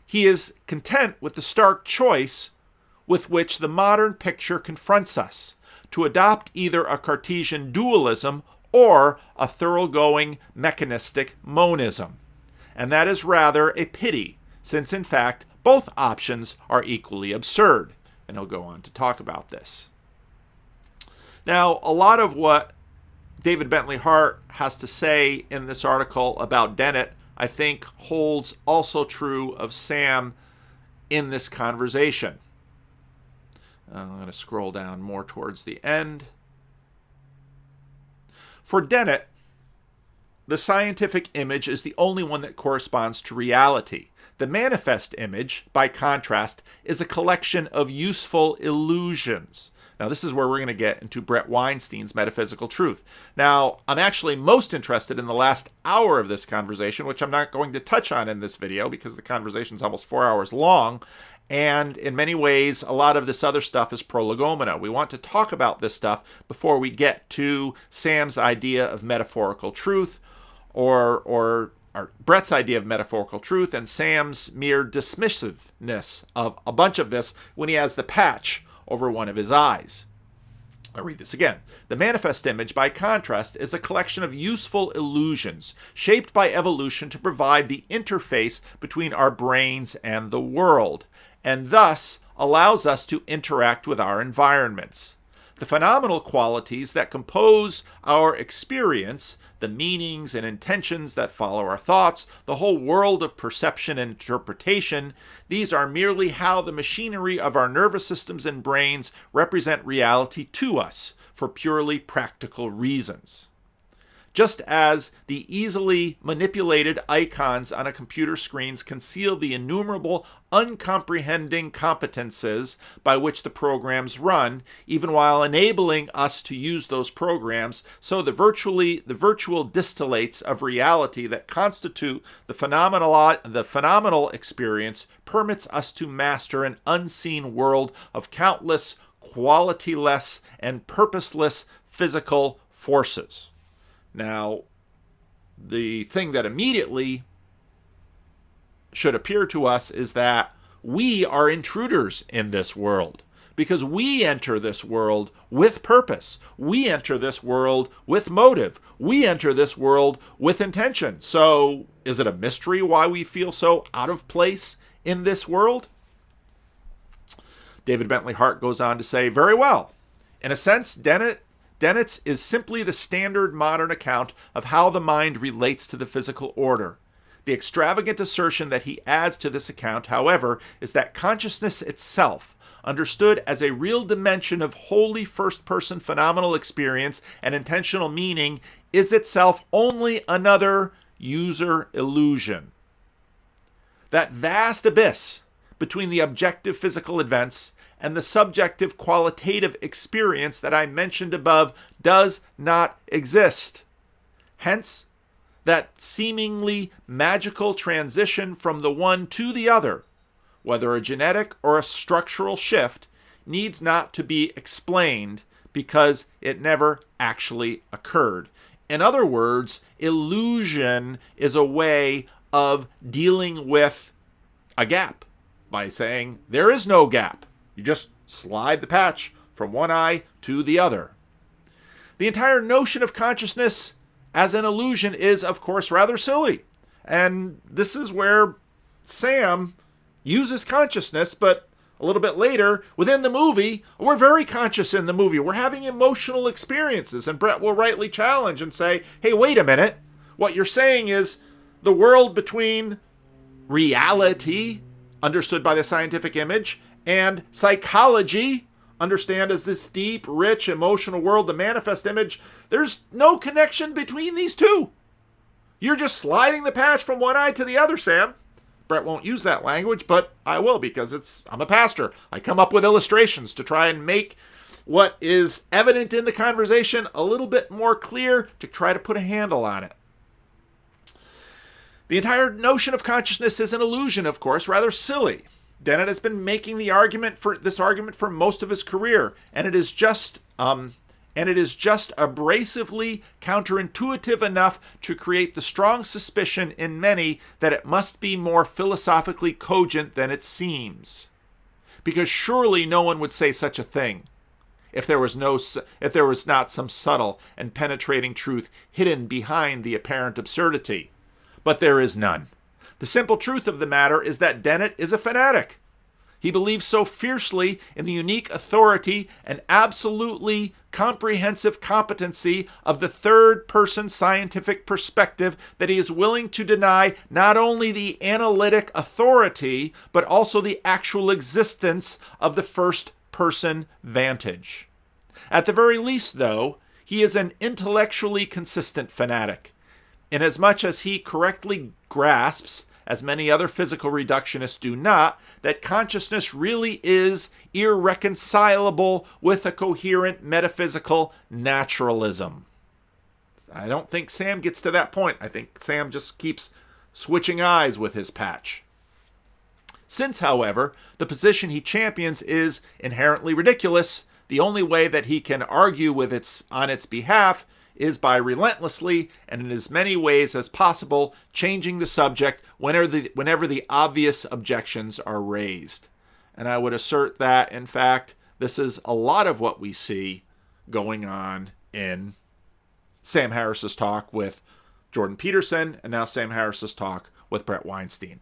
He is content with the stark choice with which the modern picture confronts us, to adopt either a Cartesian dualism or a thoroughgoing mechanistic monism. And that is rather a pity, since in fact both options are equally absurd. And he'll go on to talk about this. Now, a lot of what David Bentley Hart has to say in this article about Dennett, I think, holds also true of Sam in this conversation. I'm going to scroll down more towards the end. For Dennett, the scientific image is the only one that corresponds to reality. The manifest image, by contrast, is a collection of useful illusions. Now, this is where we're going to get into Bret Weinstein's metaphysical truth. Now, I'm actually most interested in the last hour of this conversation, which I'm not going to touch on in this video because the conversation is almost 4 hours long. And in many ways, a lot of this other stuff is prolegomena. We want to talk about this stuff before we get to Sam's idea of metaphorical truth, or Bret's idea of metaphorical truth, and Sam's mere dismissiveness of a bunch of this when he has the patch over one of his eyes. I'll read this again. The manifest image, by contrast, is a collection of useful illusions shaped by evolution to provide the interface between our brains and the world, and thus allows us to interact with our environments. The phenomenal qualities that compose our experience, the meanings and intentions that follow our thoughts, the whole world of perception and interpretation, these are merely how the machinery of our nervous systems and brains represent reality to us for purely practical reasons. Just as the easily manipulated icons on a computer screens conceal the innumerable uncomprehending competences by which the programs run, even while enabling us to use those programs, so the virtual distillates of reality that constitute the phenomenal experience permits us to master an unseen world of countless, qualityless, and purposeless physical forces. Now, the thing that immediately should appear to us is that we are intruders in this world, because we enter this world with purpose. We enter this world with motive. We enter this world with intention. So, is it a mystery why we feel so out of place in this world? David Bentley Hart goes on to say, very well. In a sense, Dennett's is simply the standard modern account of how the mind relates to the physical order. The extravagant assertion that he adds to this account, however, is that consciousness itself, understood as a real dimension of wholly first-person phenomenal experience and intentional meaning, is itself only another user illusion. That vast abyss between the objective physical events and the subjective qualitative experience that I mentioned above does not exist. Hence, that seemingly magical transition from the one to the other, whether a genetic or a structural shift, needs not to be explained because it never actually occurred. In other words, illusion is a way of dealing with a gap by saying there is no gap. You just slide the patch from one eye to the other. The entire notion of consciousness as an illusion is, of course, rather silly. And this is where Sam uses consciousness, but a little bit later, within the movie, we're very conscious in the movie. We're having emotional experiences, and Bret will rightly challenge and say, hey, wait a minute. What you're saying is the world between reality, understood by the scientific image, and psychology, understand as this deep, rich, emotional world, the manifest image, there's no connection between these two. You're just sliding the patch from one eye to the other, Sam. Bret won't use that language, but I will because I'm a pastor. I come up with illustrations to try and make what is evident in the conversation a little bit more clear, to try to put a handle on it. The entire notion of consciousness is an illusion, of course, rather silly. Dennett has been making the argument for most of his career, and it is just abrasively counterintuitive enough to create the strong suspicion in many that it must be more philosophically cogent than it seems. Because surely no one would say such a thing if there was not some subtle and penetrating truth hidden behind the apparent absurdity. But there is none. The simple truth of the matter is that Dennett is a fanatic. He believes so fiercely in the unique authority and absolutely comprehensive competency of the third-person scientific perspective that he is willing to deny not only the analytic authority, but also the actual existence of the first-person vantage. At the very least, though, he is an intellectually consistent fanatic, inasmuch as he correctly grasps, as many other physical reductionists do not, that consciousness really is irreconcilable with a coherent metaphysical naturalism. I don't think Sam gets to that point. I think Sam just keeps switching eyes with his patch. Since, however, the position he champions is inherently ridiculous, the only way that he can argue on its behalf is by relentlessly and in as many ways as possible changing the subject whenever the obvious objections are raised. And I would assert that, in fact, this is a lot of what we see going on in Sam Harris's talk with Jordan Peterson, and now Sam Harris's talk with Bret Weinstein.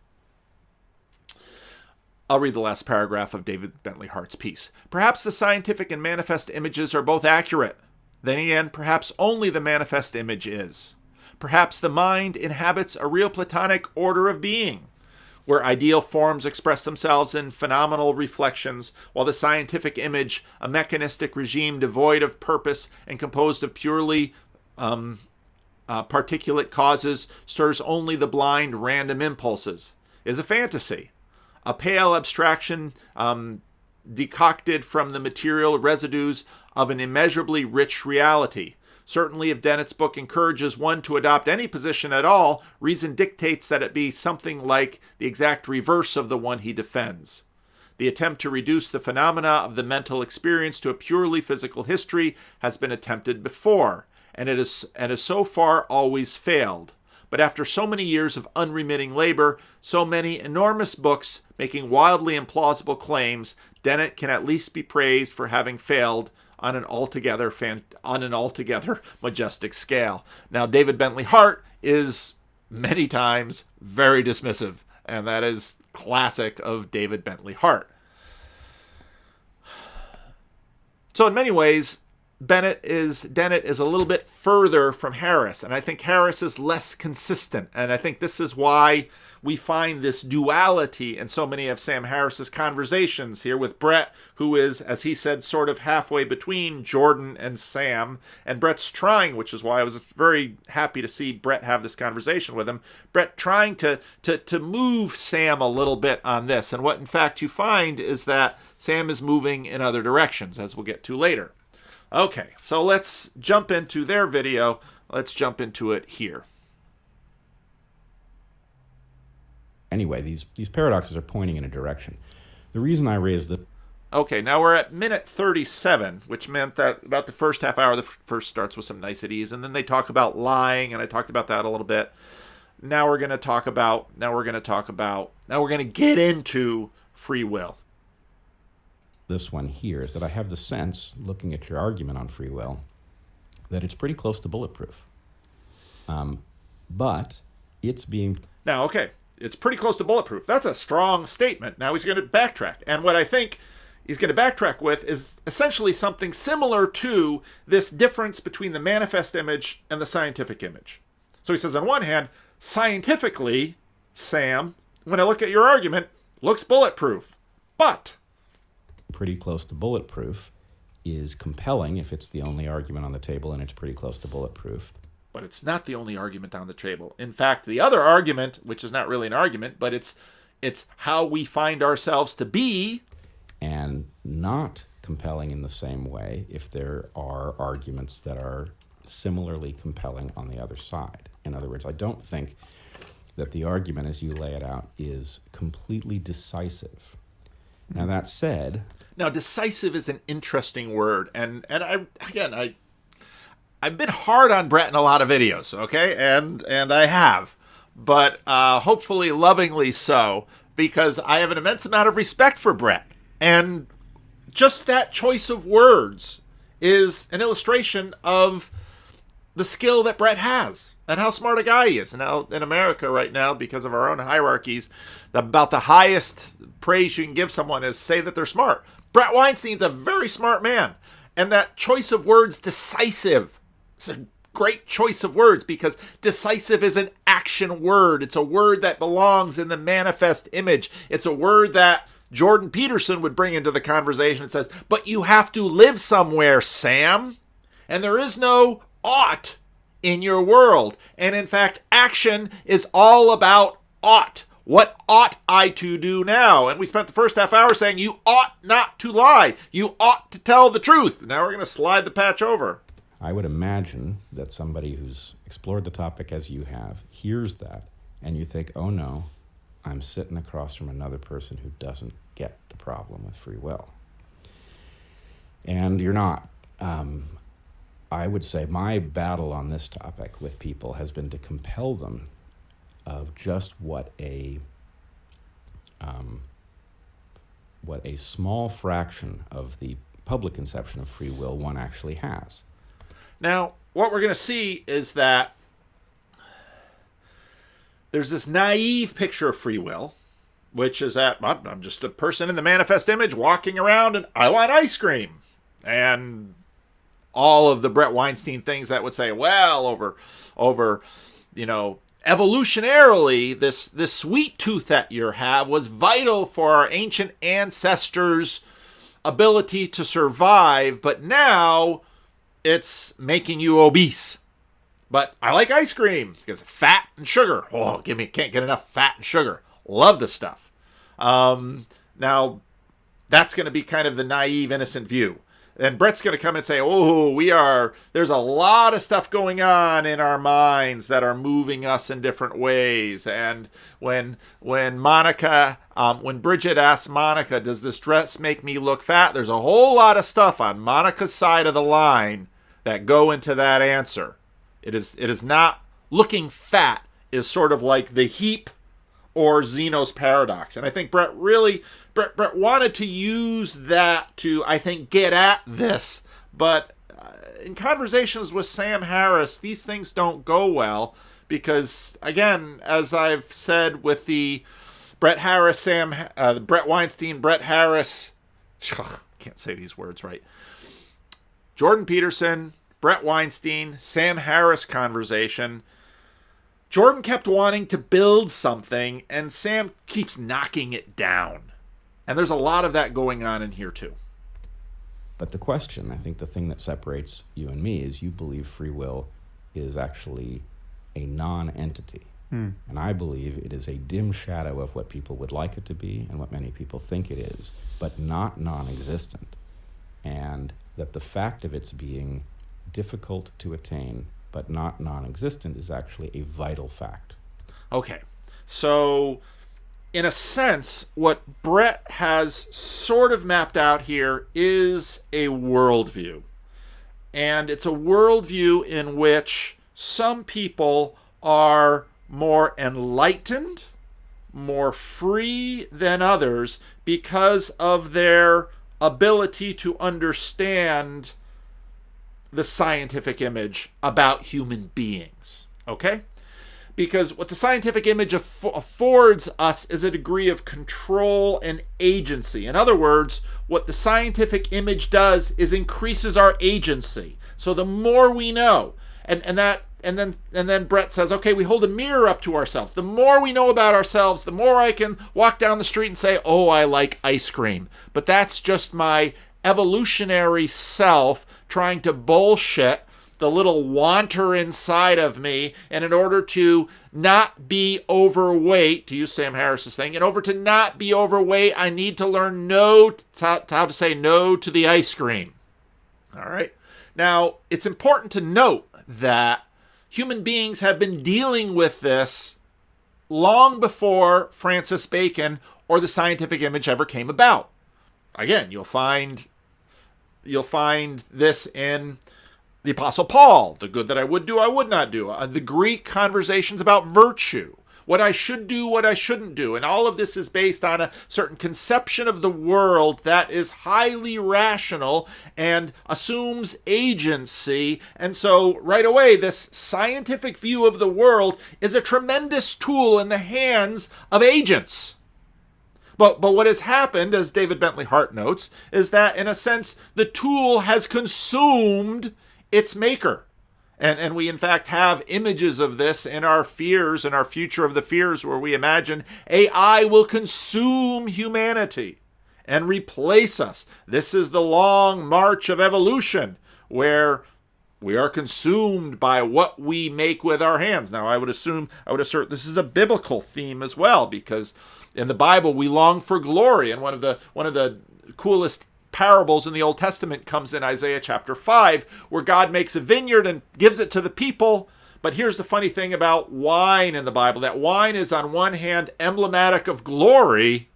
I'll read the last paragraph of David Bentley Hart's piece. Perhaps the scientific and manifest images are both accurate. Then again, perhaps only the manifest image is. Perhaps the mind inhabits a real Platonic order of being, where ideal forms express themselves in phenomenal reflections, while the scientific image, a mechanistic regime devoid of purpose and composed of purely particulate causes, stirs only the blind random impulses, is a fantasy, a pale abstraction decocted from the material residues of an immeasurably rich reality. Certainly, if Dennett's book encourages one to adopt any position at all, reason dictates that it be something like the exact reverse of the one he defends. The attempt to reduce the phenomena of the mental experience to a purely physical history has been attempted before, and it has so far always failed. But after so many years of unremitting labor, so many enormous books making wildly implausible claims, Dennett can at least be praised for having failed on an altogether majestic scale. Now, David Bentley Hart is many times very dismissive, and that is classic of David Bentley Hart. So in many ways, Dennett is a little bit further from Harris, and I think Harris is less consistent, and I think this is why we find this duality in so many of Sam Harris's conversations here with Bret, who is, as he said, sort of halfway between Jordan and Sam, and Bret's trying, which is why I was very happy to see Bret have this conversation with him, Bret trying to move Sam a little bit on this, and what in fact you find is that Sam is moving in other directions, as we'll get to later. Okay, so let's jump into their video. Let's jump into it here. Anyway, these paradoxes are pointing in a direction. The reason I raised the... Okay, now we're at minute 37, which meant that about the first half hour, the first starts with some niceties, and then they talk about lying, and I talked about that a little bit. Now we're going to get into free will. This one here is that I have the sense, looking at your argument on free will, that it's pretty close to bulletproof. But it's being... Now, okay, It's pretty close to bulletproof. That's a strong statement. Now he's going to backtrack. And what I think he's going to backtrack with is essentially something similar to this difference between the manifest image and the scientific image. So he says, on one hand, scientifically, Sam, when I look at your argument, looks bulletproof. But pretty close to bulletproof is compelling if it's the only argument on the table, and it's pretty close to bulletproof. But it's not the only argument on the table. In fact, the other argument, which is not really an argument, but it's how we find ourselves to be. And not compelling in the same way if there are arguments that are similarly compelling on the other side. In other words, I don't think that the argument as you lay it out is completely decisive. Now, that said... Now, decisive is an interesting word. And I've been hard on Bret in a lot of videos, okay? And I have. But hopefully lovingly so, because I have an immense amount of respect for Bret. And just that choice of words is an illustration of the skill that Bret has and how smart a guy he is. And now in America right now, because of our own hierarchies, about the highest praise you can give someone is say that they're smart. Bret Weinstein's a very smart man. And that choice of words, decisive, it's a great choice of words because decisive is an action word. It's a word that belongs in the manifest image. It's a word that Jordan Peterson would bring into the conversation. It says, but you have to live somewhere, Sam. And there is no ought in your world. And in fact, action is all about ought. What ought I to do now? And we spent the first half hour saying you ought not to lie. You ought to tell the truth. Now we're going to slide the patch over. I would imagine that somebody who's explored the topic as you have hears that, and you think, oh no, I'm sitting across from another person who doesn't get the problem with free will. And you're not. I would say my battle on this topic with people has been to compel them of just what a small fraction of the public conception of free will one actually has. Now, what we're going to see is that there's this naive picture of free will, which is that I'm just a person in the manifest image walking around and I want ice cream. And all of the Bret Weinstein things that would say, well, over evolutionarily, this sweet tooth that you have was vital for our ancient ancestors' ability to survive, but now it's making you obese. But I like ice cream because fat and sugar. Oh, can't get enough fat and sugar. Love the stuff. Now, that's going to be kind of the naive, innocent view. And Bret's going to come and say, there's a lot of stuff going on in our minds that are moving us in different ways. And when Bridget asks Monica, does this dress make me look fat? There's a whole lot of stuff on Monica's side of the line that go into that answer. It is not looking fat is sort of like the heap or Zeno's paradox. And I think Bret wanted to use that to, I think, get at this. But in conversations with Sam Harris, these things don't go well because, again, as I've said with the Bret Weinstein, Bret Harris, can't say these words right, Jordan Peterson, Bret Weinstein, Sam Harris conversation, Jordan kept wanting to build something, and Sam keeps knocking it down. And there's a lot of that going on in here, too. But the question, I think the thing that separates you and me is you believe free will is actually a non-entity. And I believe it is a dim shadow of what people would like it to be and what many people think it is, but not non-existent. And that the fact of its being difficult to attain but not non-existent is actually a vital fact. Okay, so in a sense, what Bret has sort of mapped out here is a worldview. And it's a worldview in which some people are more enlightened, more free than others because of their ability to understand the scientific image about human beings. Okay? because what the scientific image affords us is a degree of control and agency. In other words, what the scientific image does is increases our agency. So the more we know, and then Bret says, okay, we hold a mirror up to ourselves. The more we know about ourselves, the more I can walk down the street and say, oh, I like ice cream. But that's just my evolutionary self trying to bullshit the little wanter inside of me, and in order to not be overweight, to use Sam Harris's thing, in order to not be overweight, I need to learn how to say no to the ice cream. All right. Now, it's important to note that human beings have been dealing with this long before Francis Bacon or the scientific image ever came about. Again, you'll find this in the Apostle Paul, the good that I would do, I would not do. The Greek conversations about virtue, what I should do, what I shouldn't do. And all of this is based on a certain conception of the world that is highly rational and assumes agency. And so right away, this scientific view of the world is a tremendous tool in the hands of agents. But what has happened, as David Bentley Hart notes, is that in a sense, the tool has consumed its maker. And we in fact have images of this in our fears and our future of the fears, where we imagine AI will consume humanity and replace us. This is the long march of evolution, where we are consumed by what we make with our hands. Now, I would assert this is a biblical theme as well, because in the Bible we long for glory, and one of the coolest parables in the Old Testament comes in Isaiah chapter 5, where God makes a vineyard and gives it to the people. But here's the funny thing about wine in the Bible, that wine is on one hand emblematic of glory,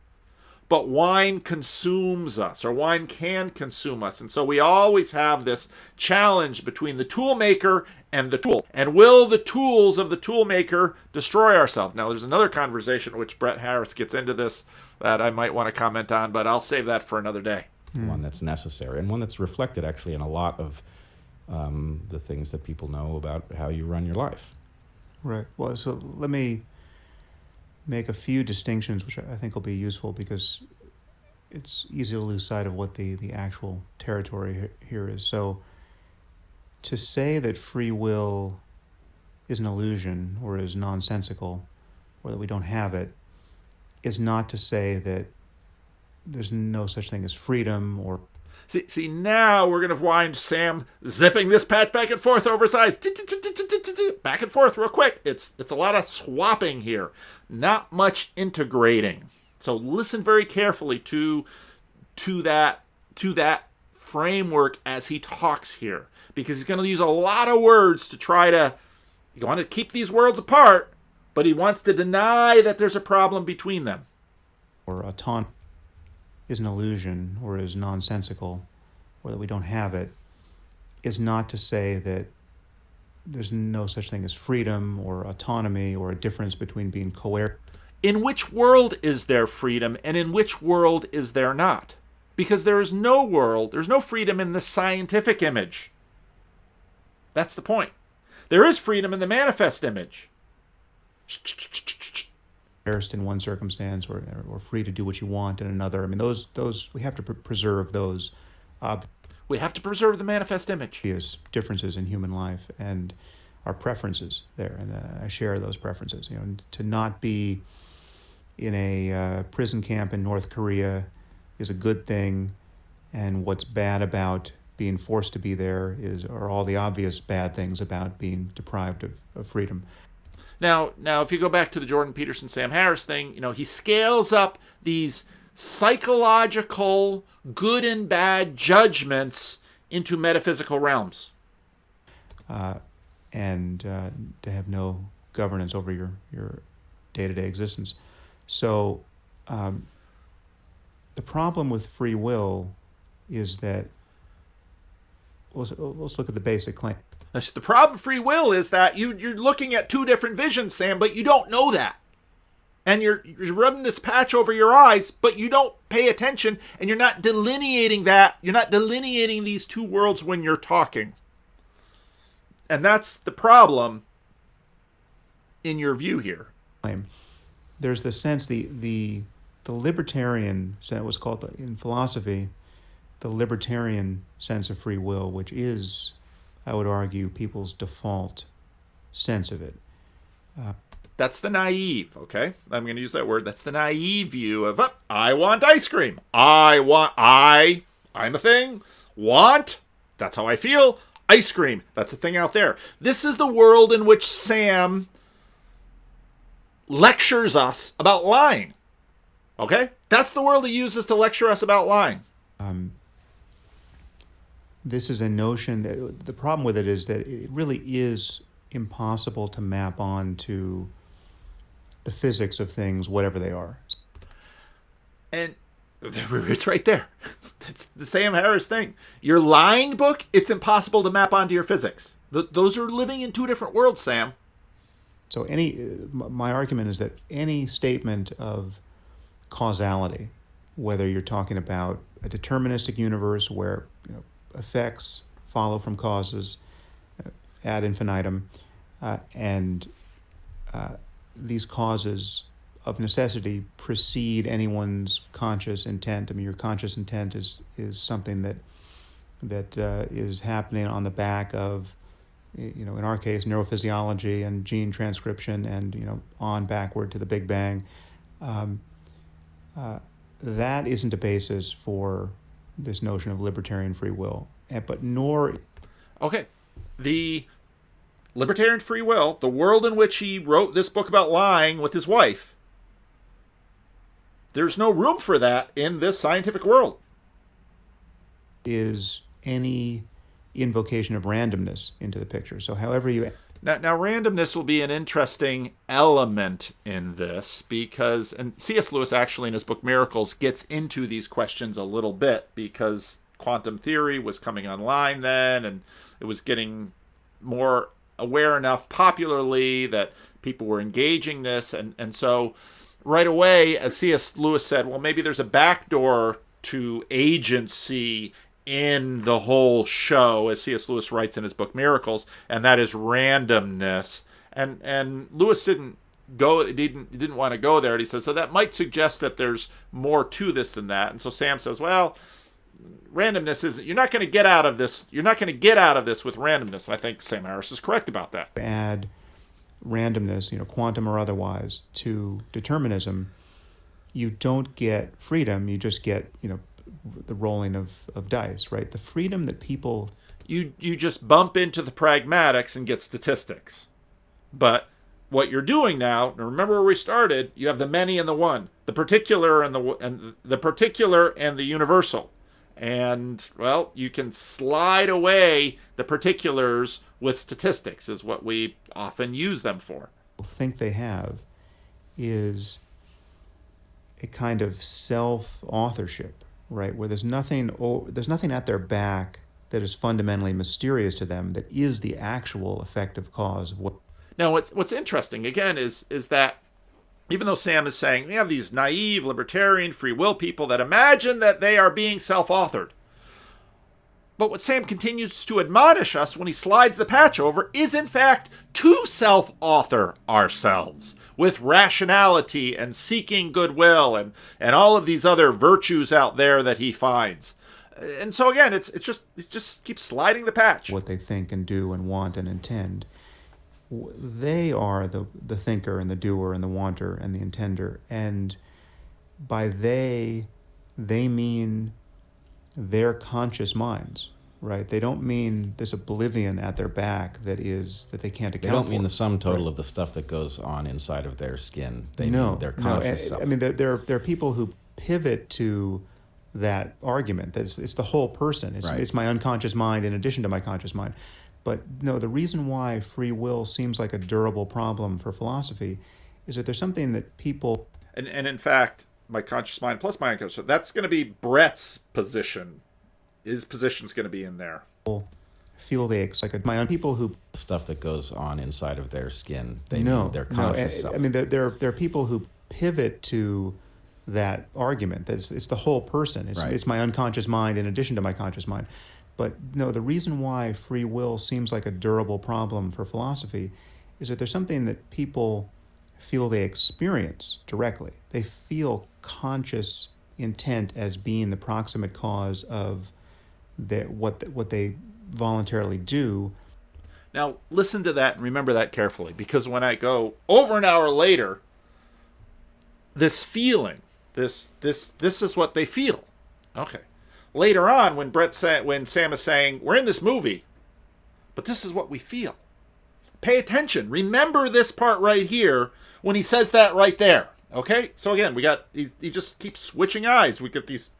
but wine consumes us, or wine can consume us. And so we always have this challenge between the tool maker and the tool. And will the tools of the tool maker destroy ourselves? Now, there's another conversation which Bret Harris gets into this that I might want to comment on, but I'll save that for another day. One that's necessary, and one that's reflected actually in a lot of the things that people know about how you run your life. Right. Well, so let me make a few distinctions, which I think will be useful, because it's easy to lose sight of what the actual territory here is. So to say that free will is an illusion or is nonsensical, or that we don't have it, is not to say that there's no such thing as freedom or... See, now we're going to wind Sam zipping this patch back and forth over his eyes. Back and forth real quick. It's a lot of swapping here. Not much integrating. So listen very carefully to that framework as he talks here, because he's going to use a lot of words to try to... You want to keep these worlds apart, but he wants to deny that there's a problem between them. Or autonomy is an illusion or is nonsensical, or that we don't have it, is not to say that there's no such thing as freedom or autonomy or a difference between being coerced. In which world is there freedom, and in which world is there not? Because there is no world, there's no freedom in the scientific image. That's the point. There is freedom in the manifest image. In one circumstance, or free to do what you want in another. I mean, those we have to preserve those. We have to preserve the manifest image. Differences in human life and our preferences there, and I share those preferences. To not be in a prison camp in North Korea is a good thing, and what's bad about being forced to be there are all the obvious bad things about being deprived of freedom. Now, if you go back to the Jordan Peterson, Sam Harris thing, he scales up these psychological good and bad judgments into metaphysical realms. And to have no governance over your day-to-day existence. So the problem with free will is that, let's look at the basic claim. The problem with free will is that you're looking at two different visions, Sam, but you don't know that. And you're rubbing this patch over your eyes, but you don't pay attention, and you're not delineating that. You're not delineating these two worlds when you're talking. And that's the problem. in your view here? There's the sense, the libertarian sense, what's called in philosophy, the libertarian sense of free will, which is, I would argue, people's default sense of it. That's the naive, okay? I'm going to use that word. That's the naive view of, I want ice cream. I'm a thing. Want, that's how I feel. Ice cream, that's a thing out there. This is the world in which Sam lectures us about lying. Okay? That's the world he uses to lecture us about lying. This is a notion that the problem with it is that it really is impossible to map onto the physics of things, whatever they are. And it's right there. It's the Sam Harris thing. Your lying book, it's impossible to map onto your physics. Those are living in two different worlds, Sam. So my argument is that any statement of causality, whether you're talking about a deterministic universe where effects follow from causes ad infinitum, and these causes of necessity precede anyone's conscious intent. I mean, your conscious intent is something that is happening on the back of, in our case, neurophysiology and gene transcription, and on backward to the Big Bang. That isn't a basis for this notion of libertarian free will, but nor. Okay, the libertarian free will, the world in which he wrote this book about lying with his wife, there's no room for that in this scientific world. Is any invocation of randomness into the picture. So however you... Now randomness will be an interesting element in this because, and C.S. Lewis actually in his book Miracles gets into these questions a little bit because quantum theory was coming online then, and it was getting more aware enough popularly that people were engaging this, and so right away, as C.S. Lewis said, well, maybe there's a backdoor to agency in the whole show, as C.S. Lewis writes in his book Miracles, and that is randomness. And Lewis didn't want to go there. And he says, so that might suggest that there's more to this than that. And so Sam says, well, randomness isn't. You're not going to get out of this. You're not going to get out of this with randomness. And I think Sam Harris is correct about that. Add randomness, quantum or otherwise, to determinism, you don't get freedom. You just get, the rolling of dice, right? The freedom that people... You just bump into the pragmatics and get statistics. But what you're doing now, and remember where we started, you have the many and the one, the particular and the particular and the universal. And, well, you can slide away the particulars with statistics is what we often use them for. Think they have is a kind of self-authorship, right? Where there's nothing at their back that is fundamentally mysterious to them that is the actual effective cause of what... Now, what's interesting, again, is that even though Sam is saying we have these naive, libertarian, free will people that imagine that they are being self-authored, but what Sam continues to admonish us when he slides the patch over is, in fact, to self-author ourselves with rationality and seeking goodwill and all of these other virtues out there that he finds. And so, again, it just keeps sliding the patch. What they think and do and want and intend. They are the thinker and the doer and the wanter and the intender. And by they mean their conscious minds, right? They don't mean this oblivion at their back that they can't account for. They don't mean the sum total of the stuff that goes on inside of their skin. They mean their conscious self. I mean, there are people who pivot to that argument. That it's the whole person. It's my unconscious mind in addition to my conscious mind. But no, the reason why free will seems like a durable problem for philosophy is that there's something that people... And in fact, my conscious mind plus my unconscious, that's going to be Bret's position. His position's going to be in there. Feel they like my own people who... Stuff that goes on inside of their skin. They mean their conscious self. I mean, there are people who pivot to that argument. That it's the whole person. It's my unconscious mind in addition to my conscious mind. But no, the reason why free will seems like a durable problem for philosophy is that there's something that people feel they experience directly. They feel conscious intent as being the proximate cause of what they voluntarily do. Now, listen to that and remember that carefully, because when I go over an hour later, this feeling, this is what they feel. Okay. Later on, when Sam is saying, we're in this movie, but this is what we feel. Pay attention. Remember this part right here when he says that right there. Okay? So again, he just keeps switching eyes. We get these,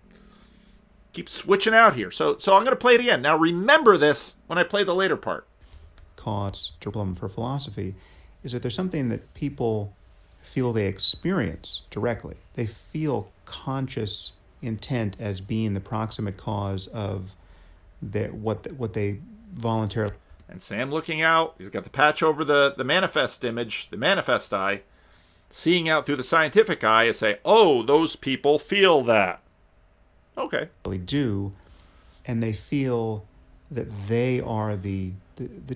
keep switching out here. So I'm going to play it again. Now remember this when I play the later part. Cause problem for philosophy is that there's something that people feel they experience directly. They feel conscious intent as being the proximate cause of what they voluntarily. And Sam looking out, he's got the patch over the manifest image, the manifest eye, seeing out through the scientific eye and say, oh, those people feel that. Okay. Really do, and they feel that they are the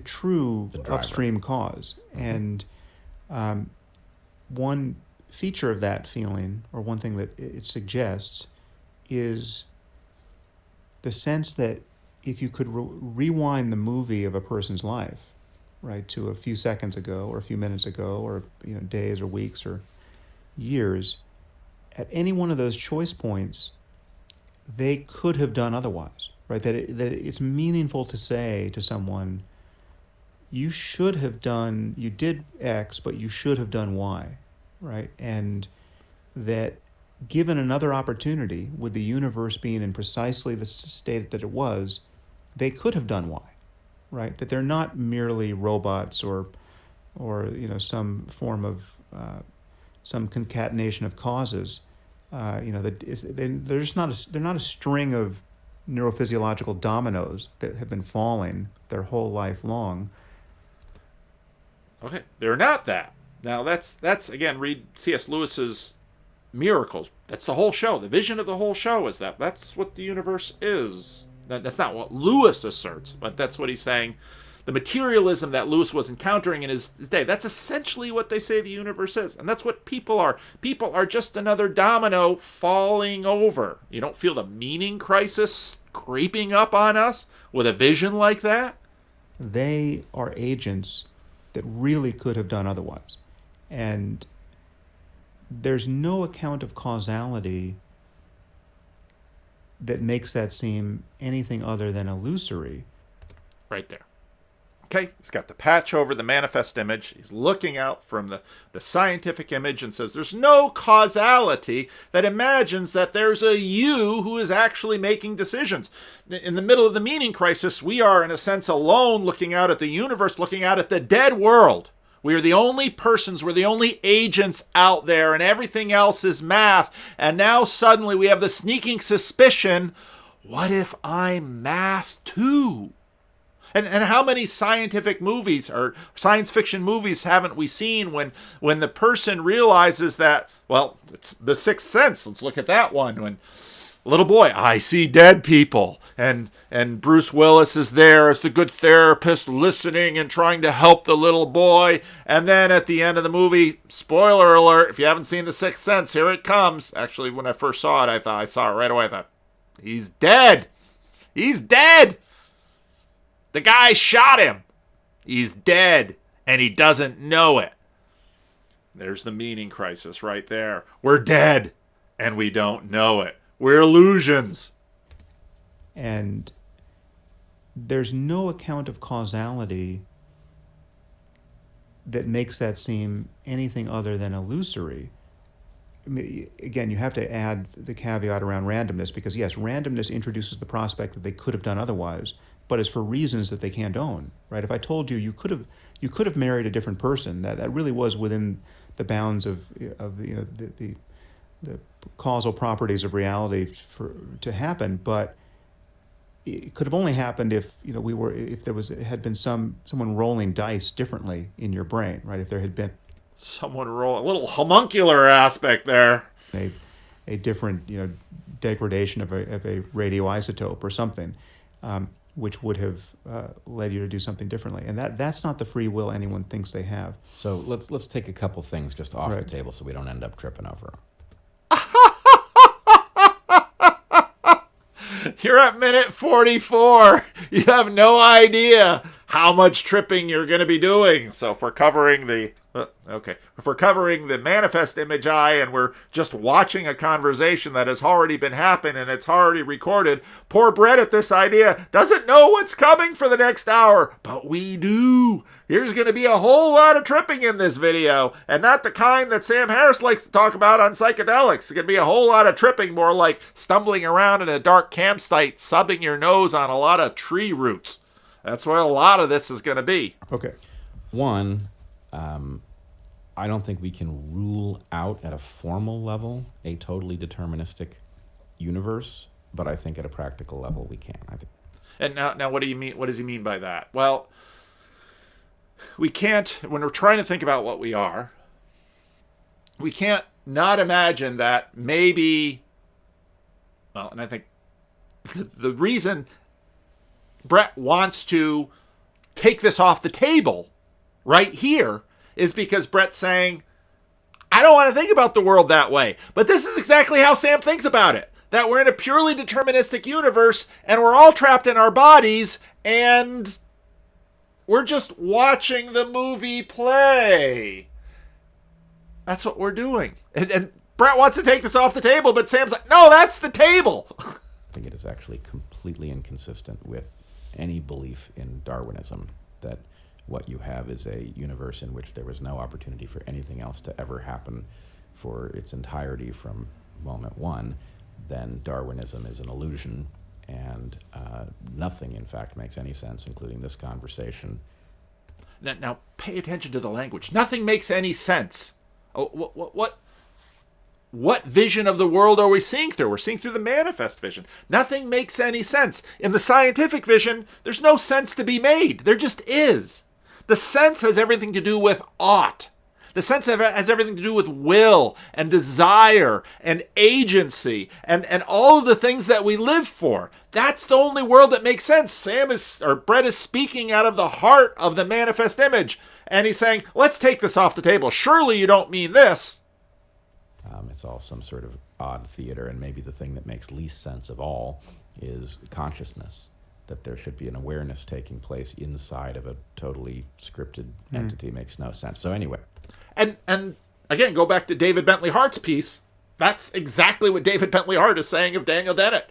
true upstream cause. And one feature of that feeling, or one thing that it suggests, is the sense that if you could rewind the movie of a person's life, right, to a few seconds ago or a few minutes ago or days or weeks or years, at any one of those choice points, they could have done otherwise, right? That it's meaningful to say to someone, you did X, but you should have done Y, right? And that given another opportunity, with the universe being in precisely the state that it was, they could have done Y, right? That they're not merely robots or some form of some concatenation of causes. They're not a string of neurophysiological dominoes that have been falling their whole life long. Okay, they're not that. Now that's again, read C.S. Lewis's Miracles. That's the whole show. The vision of the whole show is that that's what the universe is. That's not what Lewis asserts, but that's what he's saying. The materialism that Lewis was encountering in his day, that's essentially what they say the universe is. And that's what people are. People are just another domino falling over. You don't feel the meaning crisis creeping up on us with a vision like that? They are agents that really could have done otherwise. And there's no account of causality that makes that seem anything other than illusory. Right there. Okay, he's got the patch over the manifest image. He's looking out from the scientific image and says there's no causality that imagines that there's a you who is actually making decisions. In the middle of the meaning crisis, we are, in a sense, alone, looking out at the universe, looking out at the dead world. We are the only persons, we're the only agents out there, and everything else is math. And now suddenly we have the sneaking suspicion, what if I'm math too? And how many scientific movies or science fiction movies haven't we seen when the person realizes that, well, it's The Sixth Sense. Let's look at that one. When little boy, I see dead people. And Bruce Willis is there as the good therapist, listening and trying to help the little boy. And then at the end of the movie, spoiler alert, if you haven't seen The Sixth Sense, here it comes. Actually, when I first saw it, I saw it right away. I thought, he's dead. He's dead. The guy shot him. He's dead, and he doesn't know it. There's the meaning crisis right there. We're dead, and we don't know it. We're illusions. And there's no account of causality that makes that seem anything other than illusory. I mean, again, you have to add the caveat around randomness, because yes, randomness introduces the prospect that they could have done otherwise, but it's for reasons that they can't own, right? If I told you could have married a different person, that really was within the bounds of the causal properties of reality to happen, but it could have only happened if had been someone rolling dice differently in your brain, right? If there had been someone roll a little homuncular aspect there, a different degradation of a radioisotope or something. which would have led you to do something differently. And that's not the free will anyone thinks they have. So let's take a couple things just off Right. the table so we don't end up tripping over 'em. You're at minute 44. You have no idea how much tripping you're going to be doing. So if we're covering the if we're covering the manifest image eye and we're just watching a conversation that has already been happening and it's already recorded, poor Bret at this idea doesn't know what's coming for the next hour, but we do. There's going to be a whole lot of tripping in this video, and not the kind that Sam Harris likes to talk about on psychedelics. It's going to be a whole lot of tripping, more like stumbling around in a dark campsite, subbing your nose on a lot of tree roots. That's what a lot of this is going to be. Okay. One, I don't think we can rule out at a formal level a totally deterministic universe, but I think at a practical level we can. I think. And now what do you mean? What does he mean by that? Well, we can't, when we're trying to think about what we are, we can't not imagine that maybe, well, and I think the reason Bret wants to take this off the table right here is because Bret's saying, I don't want to think about the world that way. But this is exactly how Sam thinks about it. That we're in a purely deterministic universe and we're all trapped in our bodies and we're just watching the movie play. That's what we're doing. And Bret wants to take this off the table, but Sam's like, no, that's the table. I think it is actually completely inconsistent with any belief in Darwinism that what you have is a universe in which there was no opportunity for anything else to ever happen for its entirety from moment one. Then Darwinism is an illusion, and nothing, in fact, makes any sense, including this conversation. Now pay attention to the language. Nothing makes any sense. Oh, what vision of the world are we seeing through? We're seeing through the manifest vision. Nothing makes any sense. In the scientific vision, there's no sense to be made. There just is. The sense has everything to do with ought. The sense has everything to do with will and desire and agency and all of the things that we live for. That's the only world that makes sense. Bret is speaking out of the heart of the manifest image. And he's saying, let's take this off the table. Surely you don't mean this. It's all some sort of odd theater, and maybe the thing that makes least sense of all is consciousness, that there should be an awareness taking place inside of a totally scripted entity makes no sense. So anyway. And again, go back to David Bentley Hart's piece. That's exactly what David Bentley Hart is saying of Daniel Dennett.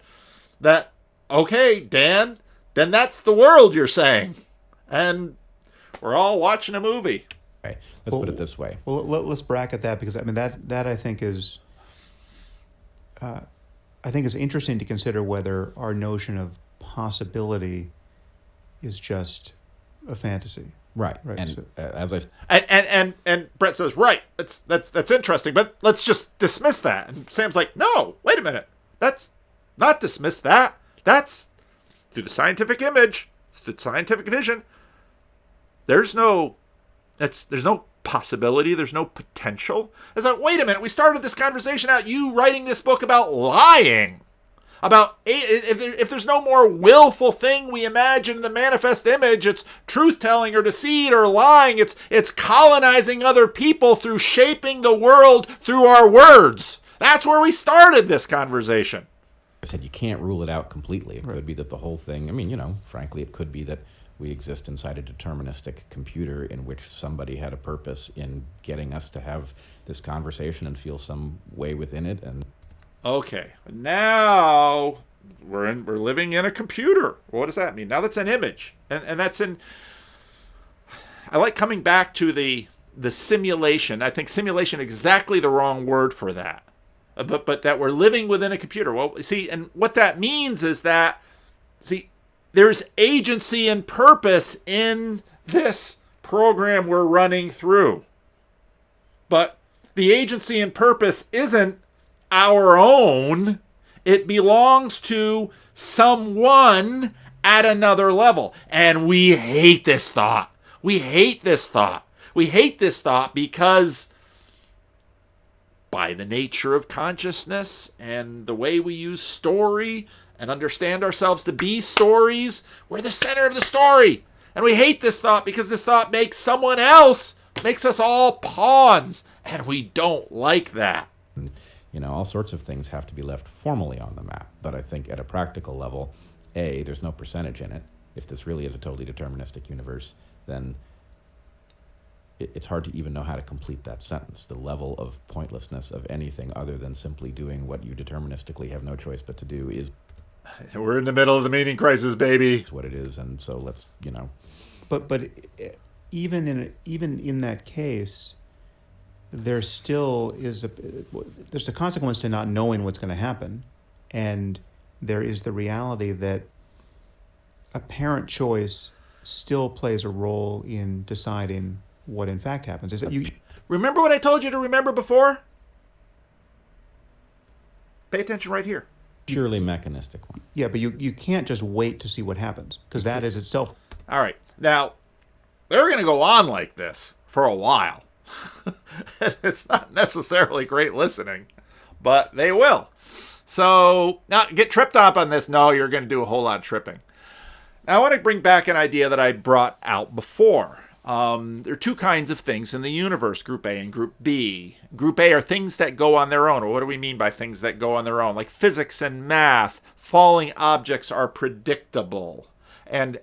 That, okay, Dan, then that's the world you're saying. And we're all watching a movie. Okay, let's put it this way. Well, let's bracket that, because I mean that I think is interesting to consider whether our notion of possibility is just a fantasy. Right. And So, as I and Bret says, right, that's interesting, but let's just dismiss that. And Sam's like, no, wait a minute. That's not dismiss that. That's through the scientific image, the scientific vision. There's no possibility. There's no potential. It's like, wait a minute. We started this conversation out, you writing this book about lying. About if there's no more willful thing we imagine in the manifest image, it's truth-telling or deceit or lying. It's colonizing other people through shaping the world through our words. That's where we started this conversation. I said you can't rule it out completely. It could be that the whole thing, I mean, frankly, it could be that we exist inside a deterministic computer in which somebody had a purpose in getting us to have this conversation and feel some way within it. And okay, now we're living in a computer. What does that mean? Now that's an image, and that's in. I like coming back to the simulation. I think simulation exactly the wrong word for that, but that we're living within a computer. Well, see, and what that means is that there's agency and purpose in this program we're running through, but the agency and purpose isn't our own. It belongs to someone at another level. And we hate this thought. We hate this thought. We hate this thought because by the nature of consciousness and the way we use story and understand ourselves to be stories, we're the center of the story. And we hate this thought because this thought makes someone else, makes us all pawns. And we don't like that. All sorts of things have to be left formally on the map. But I think at a practical level, A, there's no percentage in it. If this really is a totally deterministic universe, then it's hard to even know how to complete that sentence. The level of pointlessness of anything other than simply doing what you deterministically have no choice but to do is... We're in the middle of the meaning crisis, baby. It's what it is, and so let's, But even in that case, there still is there's a consequence to not knowing what's going to happen, and there is the reality that apparent choice still plays a role in deciding what in fact happens. Is that you remember what I told you to remember before? Pay attention right here. Purely mechanistic one. Yeah, but you can't just wait to see what happens, because that is itself. All right. Now, they're going to go on like this for a while. It's not necessarily great listening, but they will. So, not get tripped up on this. No, you're going to do a whole lot of tripping. Now, I want to bring back an idea that I brought out before. There are two kinds of things in the universe, Group A and Group B. Group A are things that go on their own. Or what do we mean by things that go on their own? Like physics and math, falling objects are predictable. And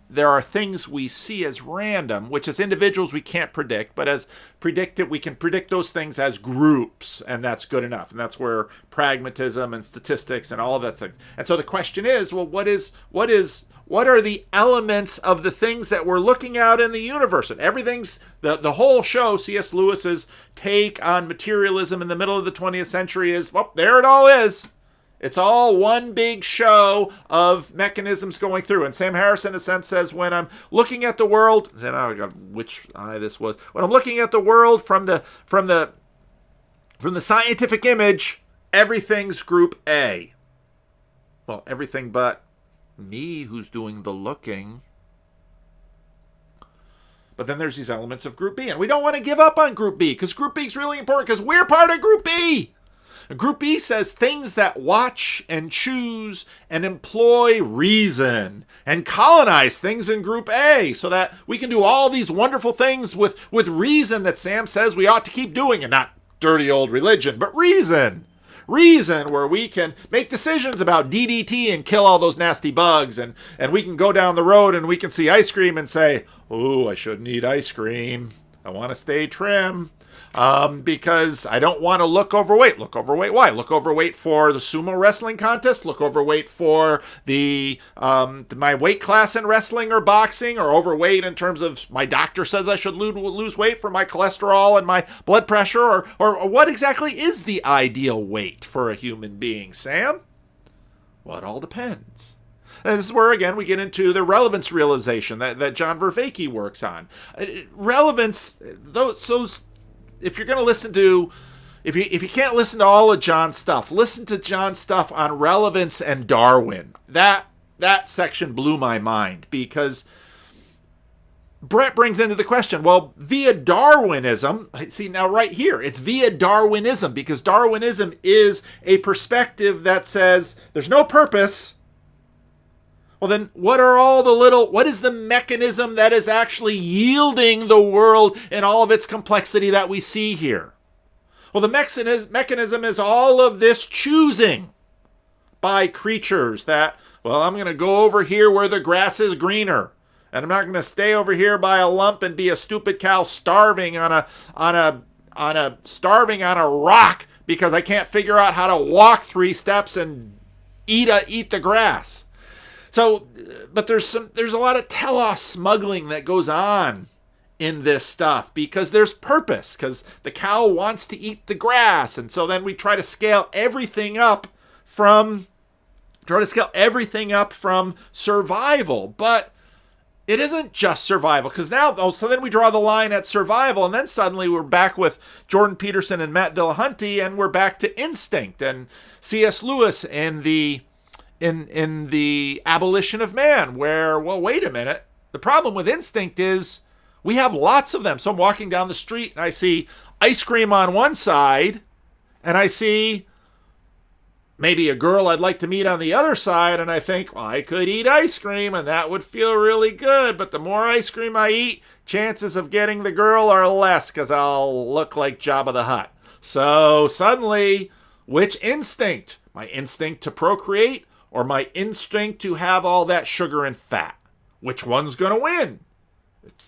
there are things we see as random, which as individuals we can't predict, but as predicted, we can predict those things as groups, and that's good enough. And that's where pragmatism and statistics and all of that things. And so the question is, well, what are the elements of the things that we're looking at in the universe? And everything's the whole show, C.S. Lewis's take on materialism in the middle of the 20th century is, well, there it all is. It's all one big show of mechanisms going through. And Sam Harris, in a sense, says, when I'm looking at the world, I don't know which eye this was. When I'm looking at the world from the scientific image, everything's Group A. Well, everything but me, who's doing the looking. But then there's these elements of Group B. And we don't want to give up on Group B, because Group B is really important, because we're part of Group B. Group B says things that watch and choose and employ reason and colonize things in Group A so that we can do all these wonderful things with reason that Sam says we ought to keep doing, and not dirty old religion, but reason. Reason where we can make decisions about DDT and kill all those nasty bugs, and we can go down the road and we can see ice cream and say, oh, I shouldn't eat ice cream. I want to stay trim. Because I don't want to look overweight. Look overweight. Why? Look overweight for the sumo wrestling contest. Look overweight for the my weight class in wrestling or boxing, or overweight in terms of my doctor says I should lose weight for my cholesterol and my blood pressure, or what exactly is the ideal weight for a human being, Sam? Well, it all depends. And this is where, again, we get into the relevance realization that John Vervaeke works on. Relevance, those if you're going to listen to, if you can't listen to all of John's stuff, listen to John's stuff on relevance and Darwin. That section blew my mind, because Bret brings into the question, well, via Darwinism, see now right here, it's via Darwinism, because Darwinism is a perspective that says there's no purpose. Well, then what is the mechanism that is actually yielding the world in all of its complexity that we see here? Well, the mechanism is all of this choosing by creatures that, well, I'm going to go over here where the grass is greener, and I'm not going to stay over here by a lump and be a stupid cow starving on a rock because I can't figure out how to walk 3 steps and eat the grass. So, but there's a lot of telos smuggling that goes on in this stuff, because there's purpose, because the cow wants to eat the grass, and so then we try to scale everything up from survival, but it isn't just survival, because so then we draw the line at survival, and then suddenly we're back with Jordan Peterson and Matt Dillahunty, and we're back to instinct, and C.S. Lewis and in the Abolition of Man, where, well, wait a minute. The problem with instinct is we have lots of them. So I'm walking down the street and I see ice cream on one side, and I see maybe a girl I'd like to meet on the other side, and I think, well, I could eat ice cream and that would feel really good, but the more ice cream I eat, chances of getting the girl are less because I'll look like Jabba the Hutt. So suddenly, which instinct? My instinct to procreate or my instinct to have all that sugar and fat? Which one's going to win?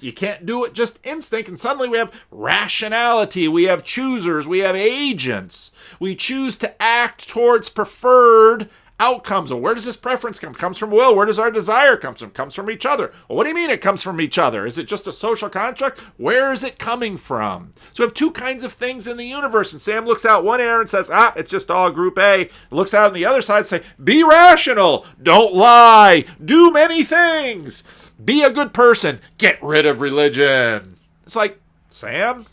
You can't do it just instinct, and suddenly we have rationality, we have choosers, we have agents. We choose to act towards preferred outcomes. And where does this preference come? It comes from will. Where does our desire come from? It comes from each other. Well, what do you mean it comes from each other? Is it just a social construct? Where is it coming from? So we have two kinds of things in the universe, and Sam looks out one air and says, it's just all group A. Looks out on the other side and say, be rational, don't lie, do many things. Be a good person. Get rid of religion. It's like, Sam,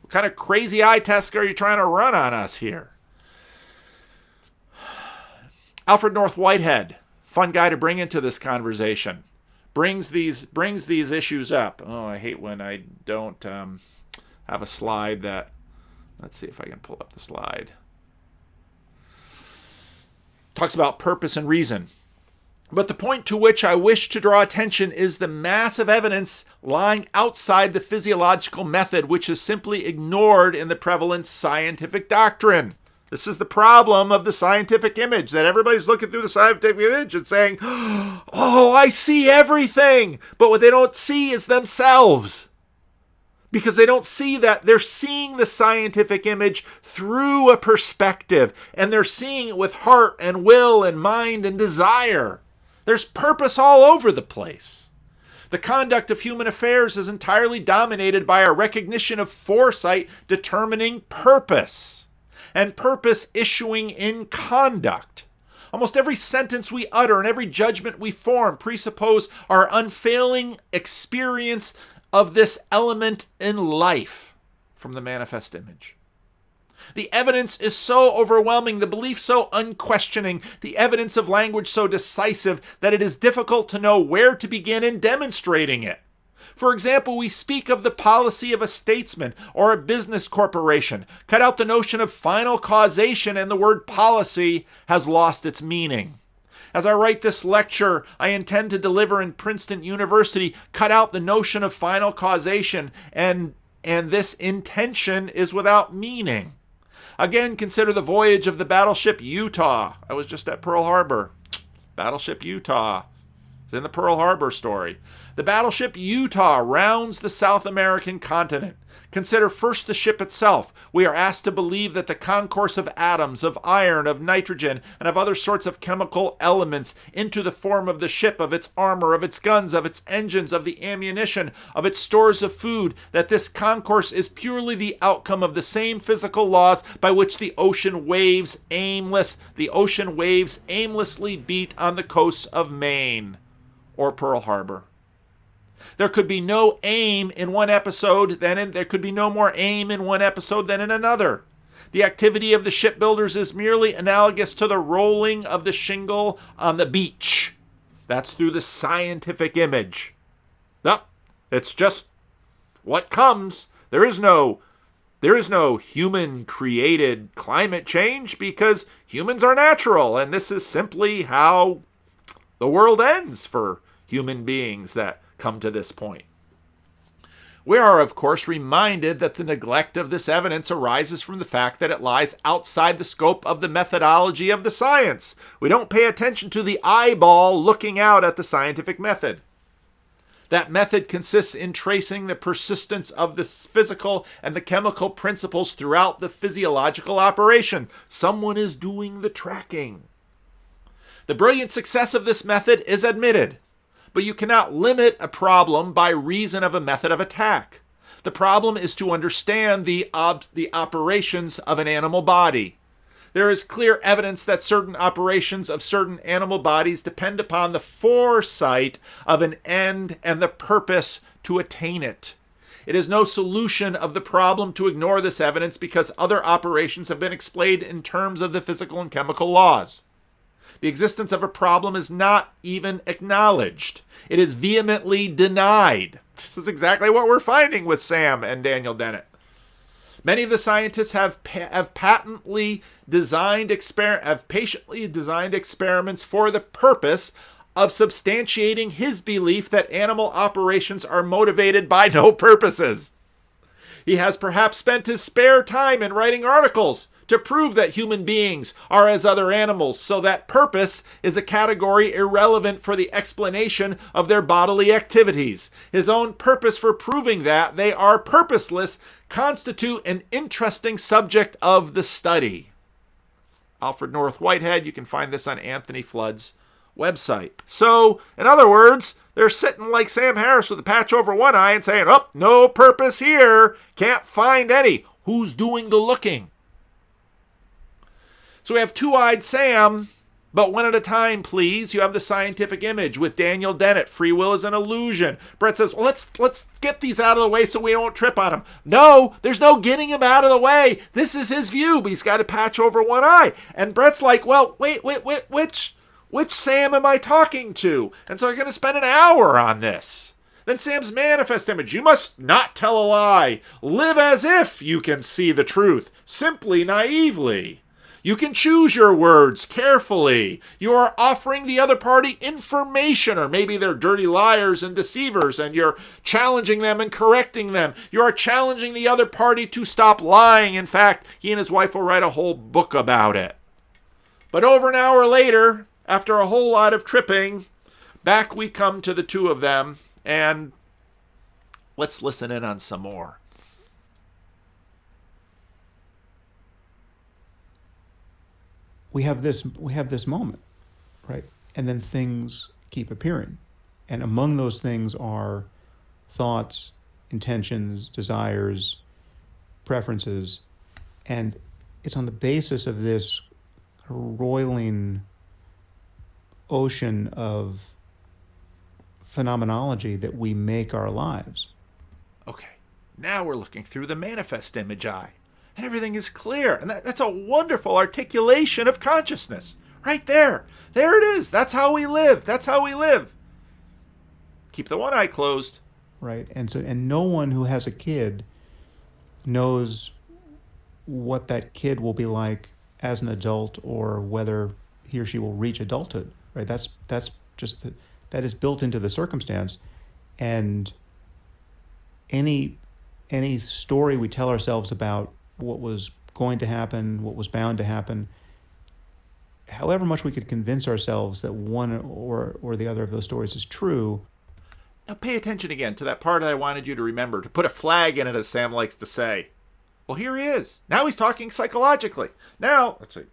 what kind of crazy eye test are you trying to run on us here? Alfred North Whitehead, fun guy to bring into this conversation, brings these issues up. Oh, I hate when I don't have a slide that. Let's see if I can pull up the slide. Talks about purpose and reason. But the point to which I wish to draw attention is the massive evidence lying outside the physiological method, which is simply ignored in the prevalent scientific doctrine. This is the problem of the scientific image, that everybody's looking through the scientific image and saying, oh, I see everything. But what they don't see is themselves. Because they don't see that. They're seeing the scientific image through a perspective. And they're seeing it with heart and will and mind and desire. There's purpose all over the place. The conduct of human affairs is entirely dominated by a recognition of foresight determining purpose, and purpose issuing in conduct. Almost every sentence we utter and every judgment we form presuppose our unfailing experience of this element in life from the manifest image. The evidence is so overwhelming, the belief so unquestioning, the evidence of language so decisive that it is difficult to know where to begin in demonstrating it. For example, we speak of the policy of a statesman or a business corporation. Cut out the notion of final causation and the word policy has lost its meaning. As I write this lecture I intend to deliver in Princeton University, cut out the notion of final causation and this intention is without meaning. Again, consider the voyage of the battleship Utah. I was just at Pearl Harbor. Battleship Utah. It's in the Pearl Harbor story. The battleship Utah rounds the South American continent. Consider first the ship itself. We are asked to believe that the concourse of atoms, of iron, of nitrogen, and of other sorts of chemical elements into the form of the ship, of its armor, of its guns, of its engines, of the ammunition, of its stores of food, that this concourse is purely the outcome of the same physical laws by which the ocean waves aimlessly beat on the coasts of Maine or Pearl Harbor. There could be no aim in one episode, there could be no more aim in one episode than in another. The activity of the shipbuilders is merely analogous to the rolling of the shingle on the beach. That's through the scientific image. No, it's just what comes. There is no human-created climate change because humans are natural, and this is simply how the world ends for human beings that come to this point. We are, of course, reminded that the neglect of this evidence arises from the fact that it lies outside the scope of the methodology of the science. We don't pay attention to the eyeball looking out at the scientific method. That method consists in tracing the persistence of the physical and the chemical principles throughout the physiological operation. Someone is doing the tracking. The brilliant success of this method is admitted. But you cannot limit a problem by reason of a method of attack. The problem is to understand the operations of an animal body. There is clear evidence that certain operations of certain animal bodies depend upon the foresight of an end and the purpose to attain it. It is no solution of the problem to ignore this evidence because other operations have been explained in terms of the physical and chemical laws. The existence of a problem is not even acknowledged. It is vehemently denied. This is exactly what we're finding with Sam and Daniel Dennett. Many of the scientists have patiently designed experiments for the purpose of substantiating his belief that animal operations are motivated by no purposes. He has perhaps spent his spare time in writing articles to prove that human beings are as other animals, so that purpose is a category irrelevant for the explanation of their bodily activities. His own purpose for proving that they are purposeless constitute an interesting subject of the study. Alfred North Whitehead, you can find this on Anthony Flood's website. So, in other words, they're sitting like Sam Harris with a patch over one eye and saying, oh, no purpose here, can't find any. Who's doing the looking? So we have Two-Eyed Sam, but one at a time, please. You have the scientific image with Daniel Dennett. Free will is an illusion. Bret says, well, let's get these out of the way so we don't trip on them. No, there's no getting him out of the way. This is his view, but he's got a patch over one eye. And Bret's like, well, wait, which Sam am I talking to? And so I'm going to spend an hour on this. Then Sam's manifest image. You must not tell a lie. Live as if you can see the truth, simply naively. You can choose your words carefully. You are offering the other party information, or maybe they're dirty liars and deceivers, and you're challenging them and correcting them. You are challenging the other party to stop lying. In fact, he and his wife will write a whole book about it. But over an hour later, after a whole lot of tripping, back we come to the two of them, and let's listen in on some more. We have this moment, right? And then things keep appearing. And among those things are thoughts, intentions, desires, preferences. And it's on the basis of this roiling ocean of phenomenology that we make our lives. Okay, now we're looking through the manifest image eye. And everything is clear. And that's a wonderful articulation of consciousness. Right there. There it is. That's how we live. That's how we live. Keep the one eye closed. Right. And no one who has a kid knows what that kid will be like as an adult, or whether he or she will reach adulthood. Right. That is built into the circumstance. And any story we tell ourselves about what was going to happen, what was bound to happen, however much we could convince ourselves that one or the other of those stories is true. Now pay attention again to that part I wanted you to remember, to put a flag in it, as Sam likes to say. Well, here he is. Now he's talking psychologically. Now, let's see.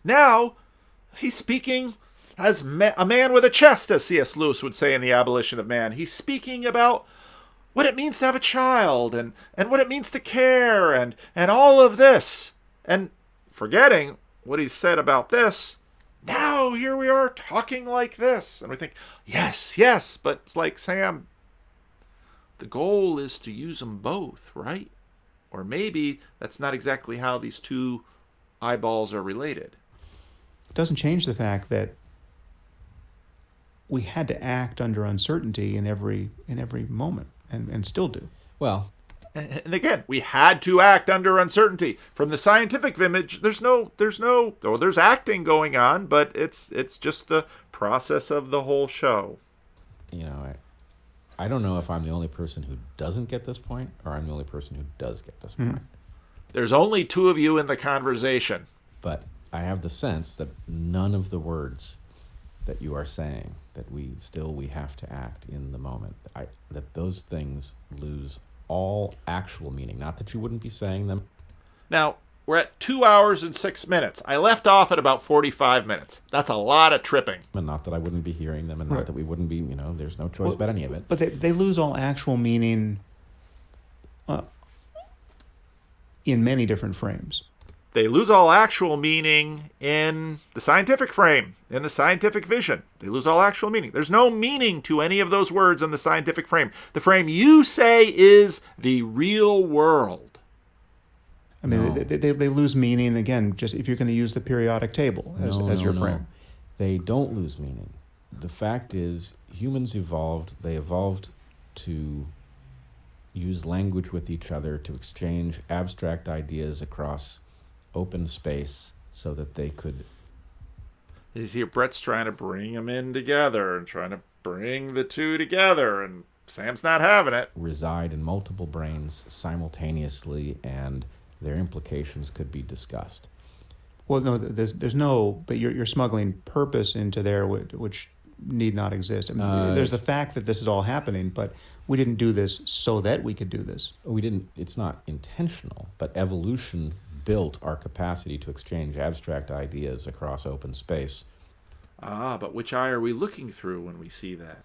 Now he's speaking as a man with a chest, as C.S. Lewis would say in The Abolition of Man. He's speaking about what it means to have a child, and what it means to care, and all of this. And forgetting what he said about this, now here we are talking like this. And we think, yes, but it's like, Sam, the goal is to use them both, right? Or maybe that's not exactly how these two eyeballs are related. It doesn't change the fact that we had to act under uncertainty in every moment. And still do. Well, and again, we had to act under uncertainty. From the scientific image, there's acting going on, but it's just the process of the whole show. You know, I don't know if I'm the only person who doesn't get this point, or I'm the only person who does get this point. There's only two of you in the conversation. But I have the sense that none of the words that you are saying, that we have to act in the moment, that those things lose all actual meaning. Not that you wouldn't be saying them. Now, we're at 2 hours and 6 minutes. I left off at about 45 minutes. That's a lot of tripping. And not that I wouldn't be hearing them, and not that we wouldn't be, there's no choice about any of it. But they lose all actual meaning in many different frames. They lose all actual meaning in the scientific frame, in the scientific vision. They lose all actual meaning. There's no meaning to any of those words in the scientific frame. The frame you say is the real world. I mean, they lose meaning, again, just if you're going to use the periodic table as your frame. They don't lose meaning. The fact is, humans evolved. They evolved to use language with each other to exchange abstract ideas across open space so that they could... You see, Bret's trying to bring them in together and trying to bring the two together, and Sam's not having it. ...reside in multiple brains simultaneously, and their implications could be discussed. Well, no, there's no, but you're smuggling purpose into there, which need not exist. I mean, there's the fact that this is all happening, but we didn't do this so that we could do this. We didn't. It's not intentional, but evolution built our capacity to exchange abstract ideas across open space. But which eye are we looking through when we see that?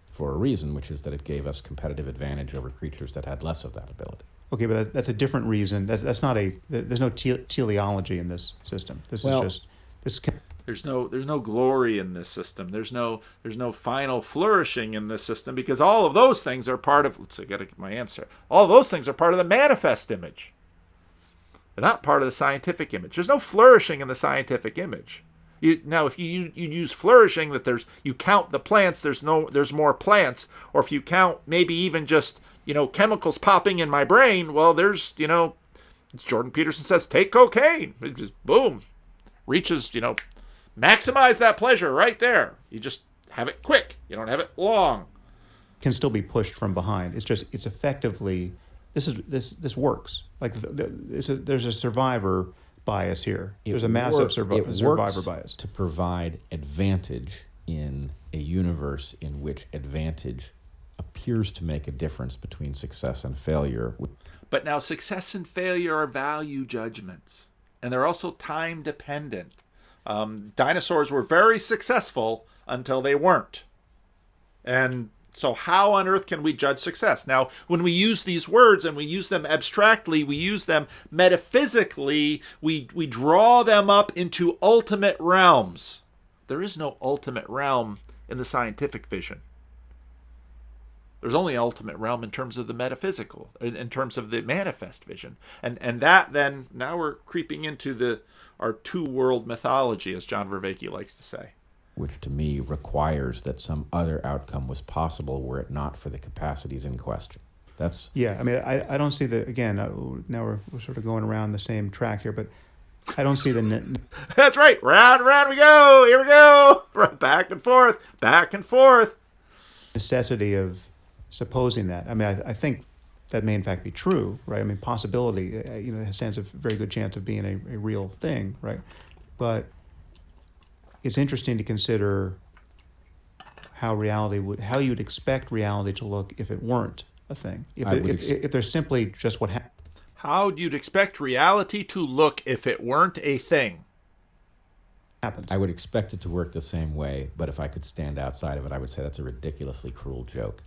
For a reason, which is that it gave us competitive advantage over creatures that had less of that ability. Okay, but that's a different reason. That's not a. There's no teleology in this system. This is just this. There's no glory in this system. There's no final flourishing in this system, because all of those things are part of. Let's see, I got to get my answer. All of those things are part of the manifest image. They're not part of the scientific image. There's no flourishing in the scientific image. Now, if you use flourishing, that you count the plants, there's more plants, or if you count maybe even just chemicals popping in my brain, well, there's as Jordan Peterson says, take cocaine. It just boom, reaches maximize that pleasure right there. You just have it quick. You don't have it long. Can still be pushed from behind. It's effectively this works. Like there's a survivor bias here. There's a massive survivor bias to provide advantage in a universe in which advantage appears to make a difference between success and failure. But now success and failure are value judgments, and they're also time dependent. Dinosaurs were very successful until they weren't. And so how on earth can we judge success? Now, when we use these words and we use them abstractly, we use them metaphysically, we draw them up into ultimate realms. There is no ultimate realm in the scientific vision. There's only ultimate realm in terms of the metaphysical, in terms of the manifest vision. And that then, now we're creeping into our two-world mythology, as John Vervaeke likes to say. Which to me requires that some other outcome was possible were it not for the capacities in question. That's... Yeah, I mean, I don't see again, now we're sort of going around the same track here, but I don't see the... That's right, round and round we go, here we go, back and forth. Necessity of supposing that. I mean, I think that may in fact be true, right? I mean, possibility, it stands a very good chance of being a real thing, right? But it's interesting to consider how you'd expect reality to look if it weren't a thing. If there's simply just what happened. How you'd expect reality to look if it weren't a thing. Happens. I would expect it to work the same way, but if I could stand outside of it, I would say that's a ridiculously cruel joke.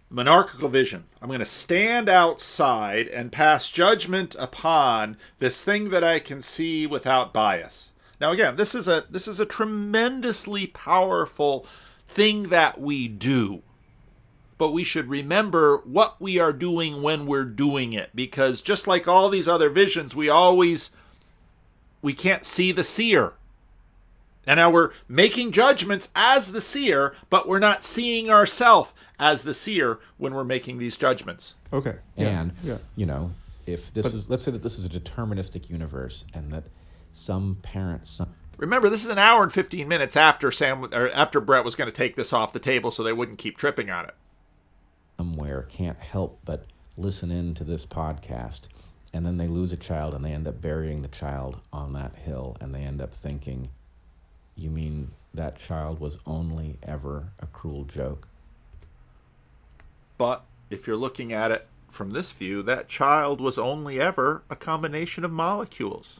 Monarchical vision. I'm going to stand outside and pass judgment upon this thing that I can see without bias. Now, again, this is a tremendously powerful thing that we do. But we should remember what we are doing when we're doing it, because just like all these other visions, we can't see the seer. And now we're making judgments as the seer, but we're not seeing ourselves as the seer when we're making these judgments. Okay. And, if let's say that this is a deterministic universe and that some parent... Remember, this is an hour and 15 minutes after Bret was going to take this off the table so they wouldn't keep tripping on it. Somewhere can't help but listen in to this podcast, and then they lose a child and they end up burying the child on that hill, and they end up thinking, you mean that child was only ever a cruel joke? But if you're looking at it from this view, that child was only ever a combination of molecules.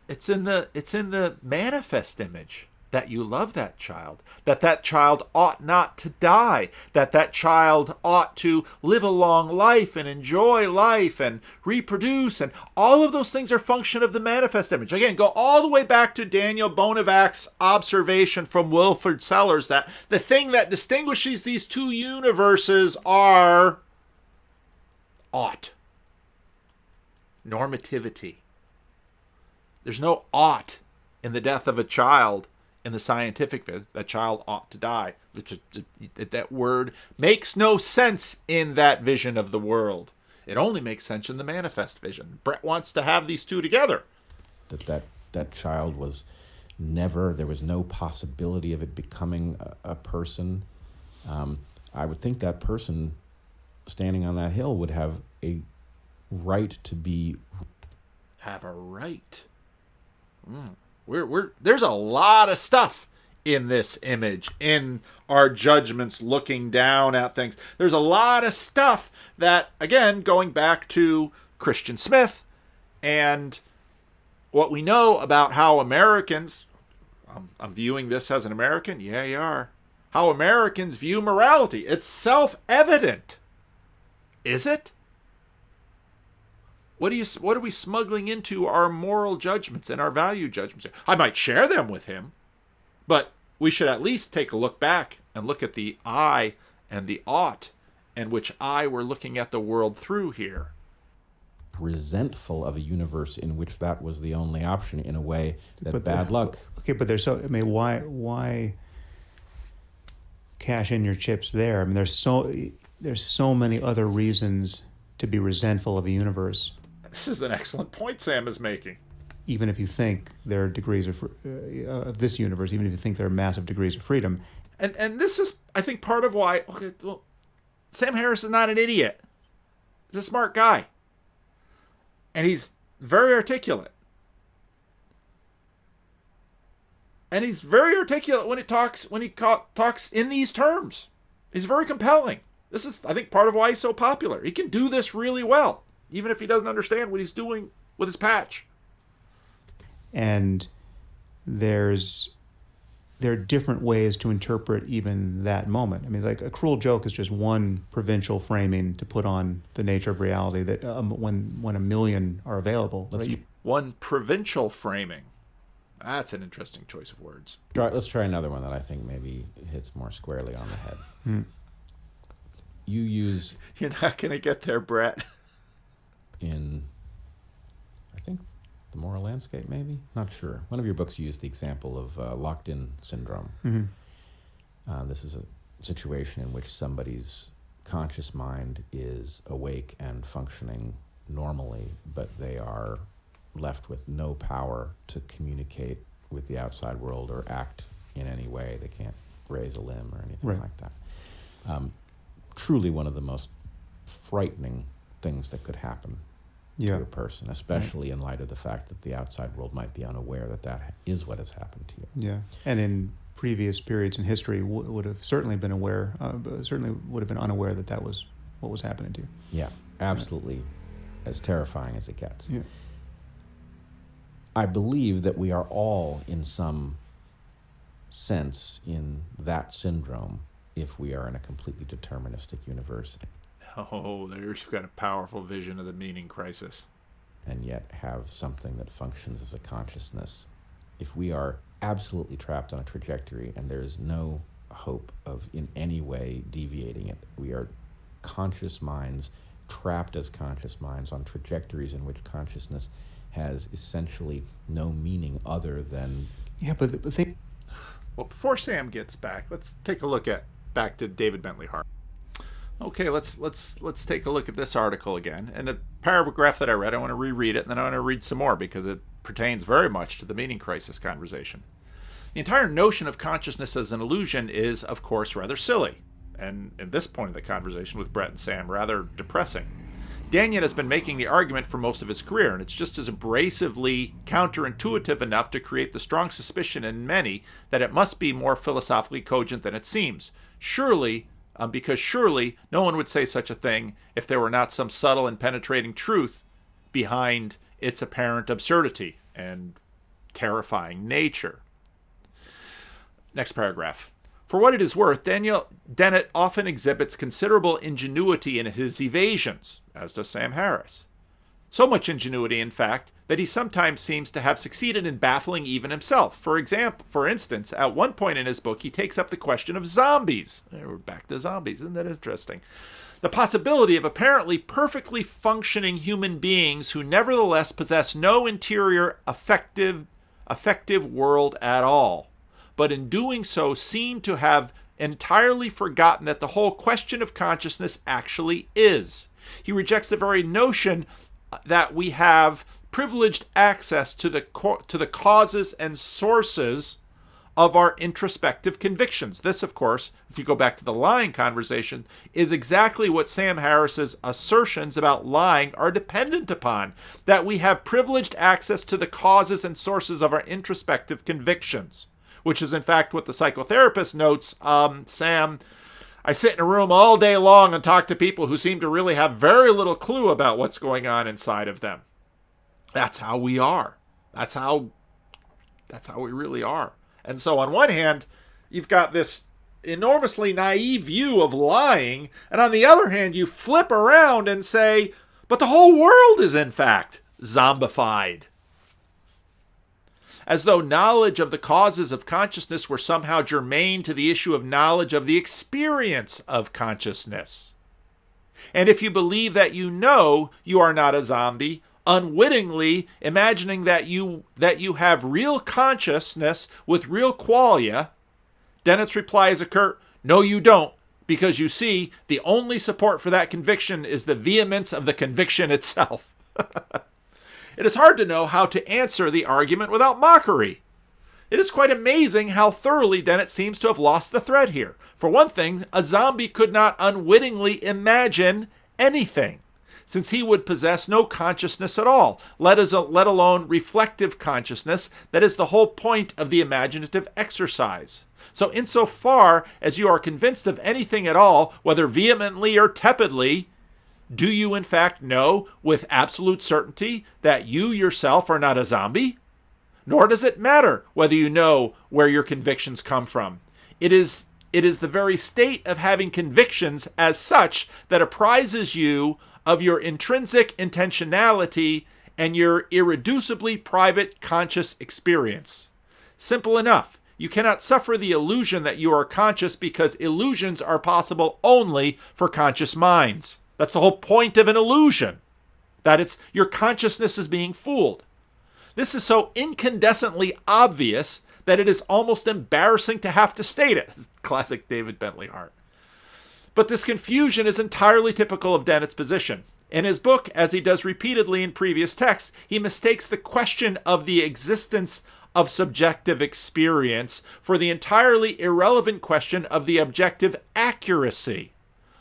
It's in the manifest image that you love that child, that child ought not to die, that child ought to live a long life and enjoy life and reproduce, and all of those things are function of the manifest image. Again, go all the way back to Daniel Bonevac's observation from Wilfrid Sellars that the thing that distinguishes these two universes are ought, normativity. There's no ought in the death of a child in the scientific vision, that child ought to die. That word makes no sense in that vision of the world. It only makes sense in the manifest vision. Bret wants to have these two together. That child was never, there was no possibility of it becoming a person. I would think that person standing on that hill would have a right to be... Have a right. There's a lot of stuff in this image, in our judgments looking down at things. There's a lot of stuff that, again, going back to Christian Smith and what we know about how Americans, I'm viewing this as an American, yeah, you are, how Americans view morality. It's self-evident. Is it? What are we smuggling into our moral judgments and our value judgments? I might share them with him, but we should at least take a look back and look at the I and the ought, and which I we're looking at the world through here. Resentful of a universe in which that was the only option, in a way that bad luck. Okay, but why cash in your chips there? I mean, there's so many other reasons to be resentful of a universe. This is an excellent point Sam is making. Even if you think there are degrees of this universe, even if you think there are massive degrees of freedom. And this is, I think, part of why, okay, well, Sam Harris is not an idiot. He's a smart guy. And he's very articulate. And he's very articulate when he talks in these terms. He's very compelling. This is, I think, part of why he's so popular. He can do this really well, even if he doesn't understand what he's doing with his patch. And there are different ways to interpret even that moment. I mean, like a cruel joke is just one provincial framing to put on the nature of reality that when a million are available. Right? One provincial framing. That's an interesting choice of words. Let's try another one that I think maybe hits more squarely on the head. You use... You're not going to get there, Bret. In, I think, The Moral Landscape, maybe? Not sure. One of your books used the example of locked-in syndrome. Mm-hmm. This is a situation in which somebody's conscious mind is awake and functioning normally, but they are left with no power to communicate with the outside world or act in any way. They can't raise a limb or anything like that. Truly one of the most frightening things that could happen to a person, especially in light of the fact that the outside world might be unaware that is what has happened to you. Yeah, and in previous periods in history would have certainly been aware, certainly would have been unaware that was what was happening to you. Yeah, absolutely, as terrifying as it gets. Yeah. I believe that we are all, in some sense, in that syndrome if we are in a completely deterministic universe. Oh, there's got a powerful vision of the meaning crisis. And yet have something that functions as a consciousness. If we are absolutely trapped on a trajectory and there is no hope of in any way deviating it, we are conscious minds trapped as conscious minds on trajectories in which consciousness has essentially no meaning other than... Yeah, but think... Well, before Sam gets back, let's take a look back to David Bentley Hart. Okay, let's take a look at this article again. And the paragraph that I read, I want to reread it, and then I want to read some more because it pertains very much to the meaning crisis conversation. The entire notion of consciousness as an illusion is, of course, rather silly, and at this point of the conversation with Bret and Sam, rather depressing. Daniel has been making the argument for most of his career, and it's just as abrasively counterintuitive enough to create the strong suspicion in many that it must be more philosophically cogent than it seems. Because surely no one would say such a thing if there were not some subtle and penetrating truth behind its apparent absurdity and terrifying nature. Next paragraph. For what it is worth, Dennett often exhibits considerable ingenuity in his evasions, as does Sam Harris. So much ingenuity, in fact, that he sometimes seems to have succeeded in baffling even himself. For instance, at one point in his book, he takes up the question of zombies. We're back to zombies. Isn't that interesting? The possibility of apparently perfectly functioning human beings who nevertheless possess no interior affective world at all, but in doing so seem to have entirely forgotten that the whole question of consciousness actually is. He rejects the very notion that we have privileged access to the causes and sources of our introspective convictions. This, of course, if you go back to the lying conversation, is exactly what Sam Harris's assertions about lying are dependent upon, that we have privileged access to the causes and sources of our introspective convictions, which is in fact what the psychotherapist notes. Sam, I sit in a room all day long and talk to people who seem to really have very little clue about what's going on inside of them. That's how we are. That's how we really are. And so on one hand, you've got this enormously naive view of lying, and on the other hand, you flip around and say, but the whole world is in fact zombified. As though knowledge of the causes of consciousness were somehow germane to the issue of knowledge of the experience of consciousness. And if you believe that you know you are not a zombie, unwittingly imagining that you have real consciousness with real qualia, Dennett's reply is a curt, no you don't, because you see, the only support for that conviction is the vehemence of the conviction itself. It is hard to know how to answer the argument without mockery. It is quite amazing how thoroughly Dennett seems to have lost the thread here. For one thing, a zombie could not unwittingly imagine anything, since he would possess no consciousness at all, let alone reflective consciousness that is the whole point of the imaginative exercise. So insofar as you are convinced of anything at all, whether vehemently or tepidly, do you in fact know with absolute certainty that you yourself are not a zombie? Nor does it matter whether you know where your convictions come from. It is the very state of having convictions as such that apprises you of your intrinsic intentionality and your irreducibly private conscious experience. Simple enough. You cannot suffer the illusion that you are conscious because illusions are possible only for conscious minds. That's the whole point of an illusion, that your consciousness is being fooled. This is so incandescently obvious that it is almost embarrassing to have to state it. Classic David Bentley Hart. But this confusion is entirely typical of Dennett's position. In his book, as he does repeatedly in previous texts, he mistakes the question of the existence of subjective experience for the entirely irrelevant question of the objective accuracy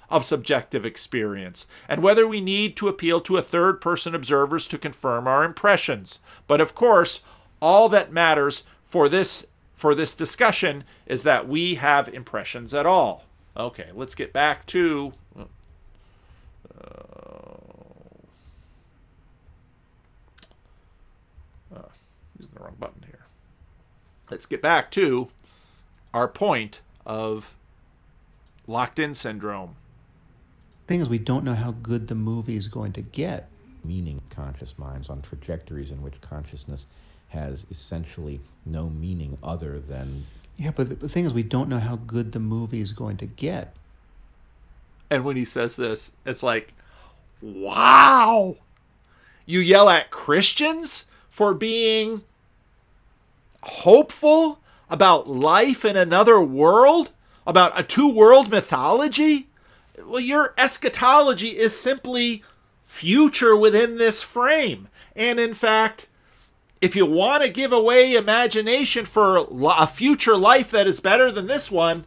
of subjective experience, and whether we need to appeal to a third-person observers to confirm our impressions. But of course, all that matters for this discussion is that we have impressions at all. Okay, let's get back to using the wrong button here. Let's get back to our point of locked-in syndrome. Thing is, we don't know how good the movie is going to get. Meaning conscious minds on trajectories in which consciousness has essentially no meaning other than... Yeah, but the thing is, we don't know how good the movie is going to get. And when he says this, it's like, wow! You yell at Christians for being hopeful about life in another world? About a two-world mythology? Well, your eschatology is simply future within this frame. And in fact, if you want to give away imagination for a future life that is better than this one,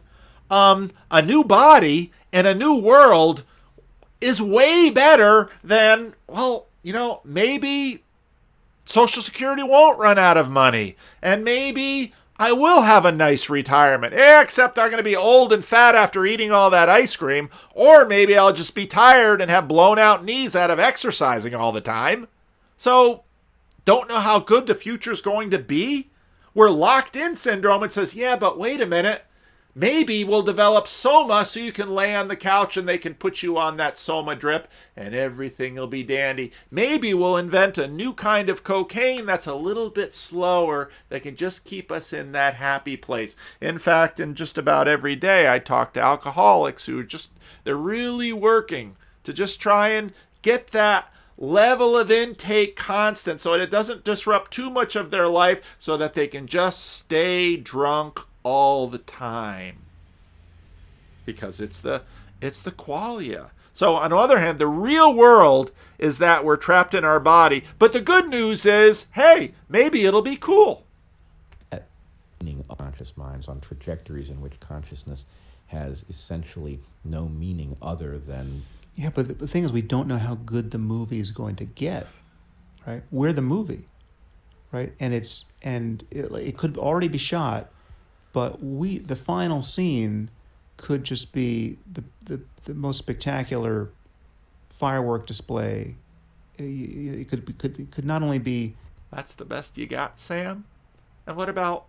a new body and a new world is way better than, well, maybe Social Security won't run out of money. And maybe I will have a nice retirement, except I'm going to be old and fat after eating all that ice cream. Or maybe I'll just be tired and have blown out knees out of exercising all the time. So, don't know how good the future's going to be? We're locked in syndrome. It says, yeah, but wait a minute. Maybe we'll develop soma so you can lay on the couch and they can put you on that soma drip and everything will be dandy. Maybe we'll invent a new kind of cocaine that's a little bit slower that can just keep us in that happy place. In fact, in just about every day, I talk to alcoholics who they're really working to just try and get that level of intake constant so it doesn't disrupt too much of their life so that they can just stay drunk all the time, because it's the qualia. So on the other hand, the real world is that we're trapped in our body, but the good news is, hey, maybe it'll be cool. Meaning of conscious minds on trajectories in which consciousness has essentially no meaning other than... Yeah, but the thing is, we don't know how good the movie is going to get, right? We're the movie, right? And it could already be shot, but the final scene could just be the most spectacular firework display. It could not only be... That's the best you got, Sam? And what about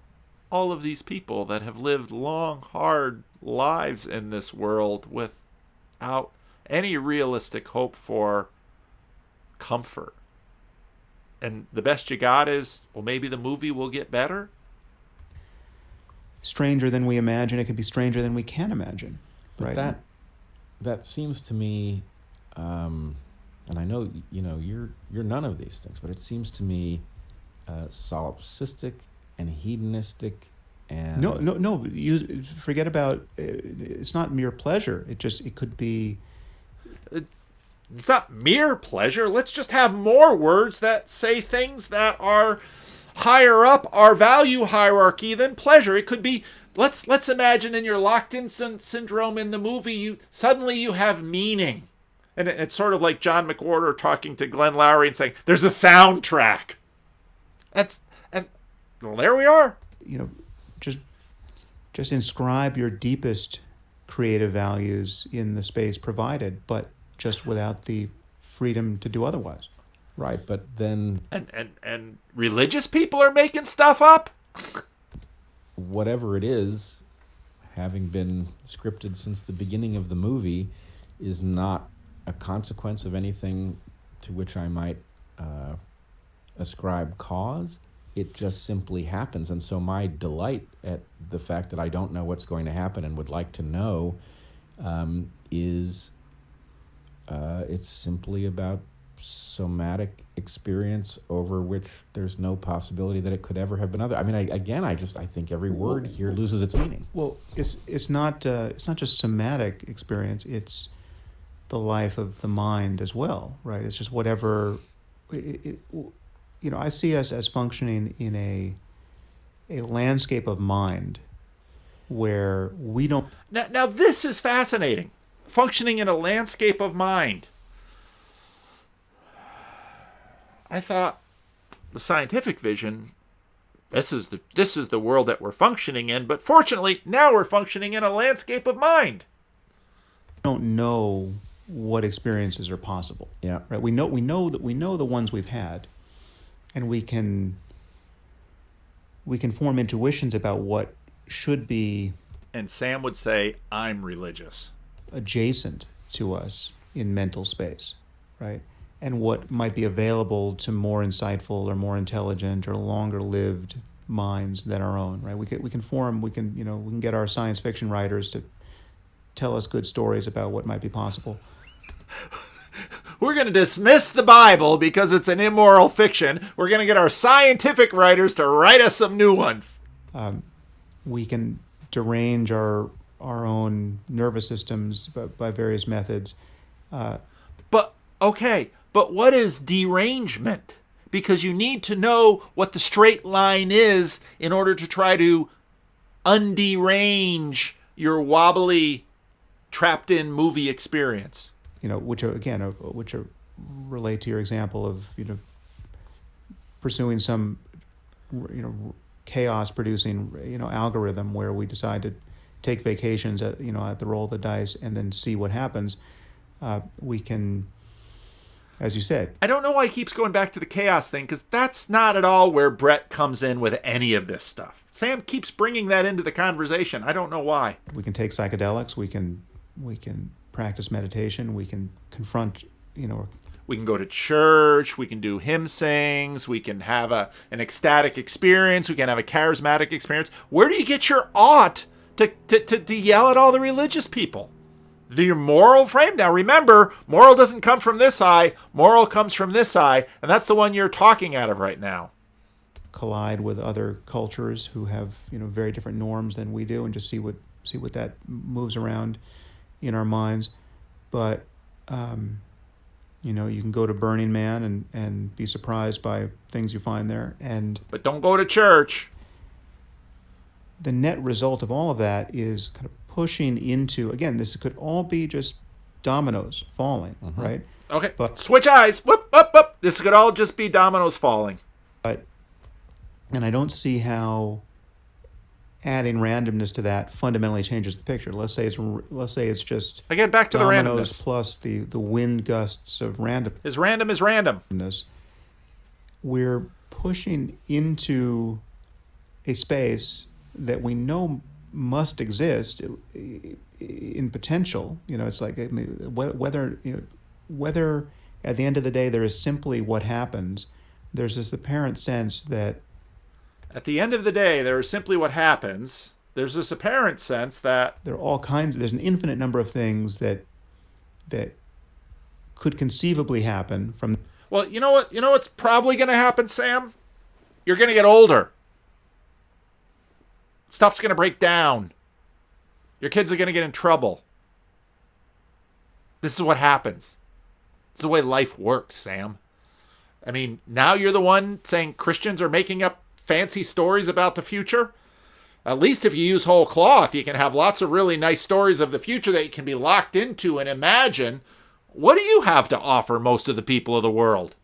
all of these people that have lived long, hard lives in this world without any realistic hope for comfort? And the best you got is, well, maybe the movie will get better? Stranger than we imagine. It could be stranger than we can imagine. But right? that seems to me, and I know you're none of these things, but it seems to me solipsistic and hedonistic and... No. You forget about. It's not mere pleasure. It could be. It's not mere pleasure. Let's just have more words that say things that are higher up our value hierarchy than pleasure. It could be, let's imagine in your locked-in syndrome in the movie, you suddenly have meaning. And it's sort of like John McWhorter talking to Glenn Lowry and saying, there's a soundtrack. Well, there we are. Just inscribe your deepest creative values in the space provided, but just without the freedom to do otherwise. Right, but then... And religious people are making stuff up? Whatever it is, having been scripted since the beginning of the movie, is not a consequence of anything to which I might ascribe cause. It just simply happens. And so my delight at the fact that I don't know what's going to happen and would like to know is it's simply about somatic experience over which there's no possibility that it could ever have been other. I mean, I think every word here loses its meaning. Well, it's not just somatic experience. It's the life of the mind as well, right? It's just whatever. I see us as functioning in a landscape of mind where we don't. Now this is fascinating. Functioning in a landscape of mind. I thought the scientific vision, this is the world that we're functioning in, but fortunately now we're functioning in a landscape of mind. We don't know what experiences are possible. Yeah. Right. We know the ones we've had, and we can form intuitions about what should be. And Sam would say, I'm religious. Adjacent to us in mental space, right? And what might be available to more insightful or more intelligent or longer lived minds than our own, right? We can get our science fiction writers to tell us good stories about what might be possible. We're going to dismiss the Bible because it's an immoral fiction. We're going to get our scientific writers to write us some new ones. We can derange our own nervous systems by various methods. But what is derangement? Because you need to know what the straight line is in order to try to underange your wobbly, trapped-in movie experience. Which relate to your example of pursuing some chaos-producing algorithm where we decide to take vacations at the roll of the dice and then see what happens. We can, as you said. I don't know why he keeps going back to the chaos thing, because that's not at all where Bret comes in with any of this stuff. Sam keeps bringing that into the conversation. I don't know why. We can take psychedelics. We can practice meditation. We can confront, We can go to church. We can do hymn sings. We can have an ecstatic experience. We can have a charismatic experience. Where do you get your ought to yell at all the religious people? The moral frame. Now remember, moral doesn't come from this eye. Moral comes from this eye, and that's the one you're talking out of right now. collide with other cultures who have very different norms than we do, and just see what that moves around in our minds. But you can go to Burning Man and be surprised by things you find there. But don't go to church. The net result of all of that is kind of pushing into, again, this could all be just dominoes falling, right? Okay, but switch eyes. Whoop, whoop, whoop. This could all just be dominoes falling. And I don't see how adding randomness to that fundamentally changes the picture. Let's say it's just, again, back to the dominoes randomness plus the wind gusts of random. Is random. We're pushing into a space that we know must exist in potential. It's like, I mean, whether at the end of the day there is simply what happens. There's this apparent sense that at the end of the day there is simply what happens. There's this apparent sense that there are all kinds. There's an infinite number of things that could conceivably happen from. Well, you know what? You know what's probably going to happen, Sam? You're going to get older. Stuff's going to break down. Your kids are going to get in trouble. This is what happens. This is the way life works, Sam. I mean, now you're the one saying Christians are making up fancy stories about the future. At least if you use whole cloth, you can have lots of really nice stories of the future that you can be locked into and imagine. What do you have to offer most of the people of the world?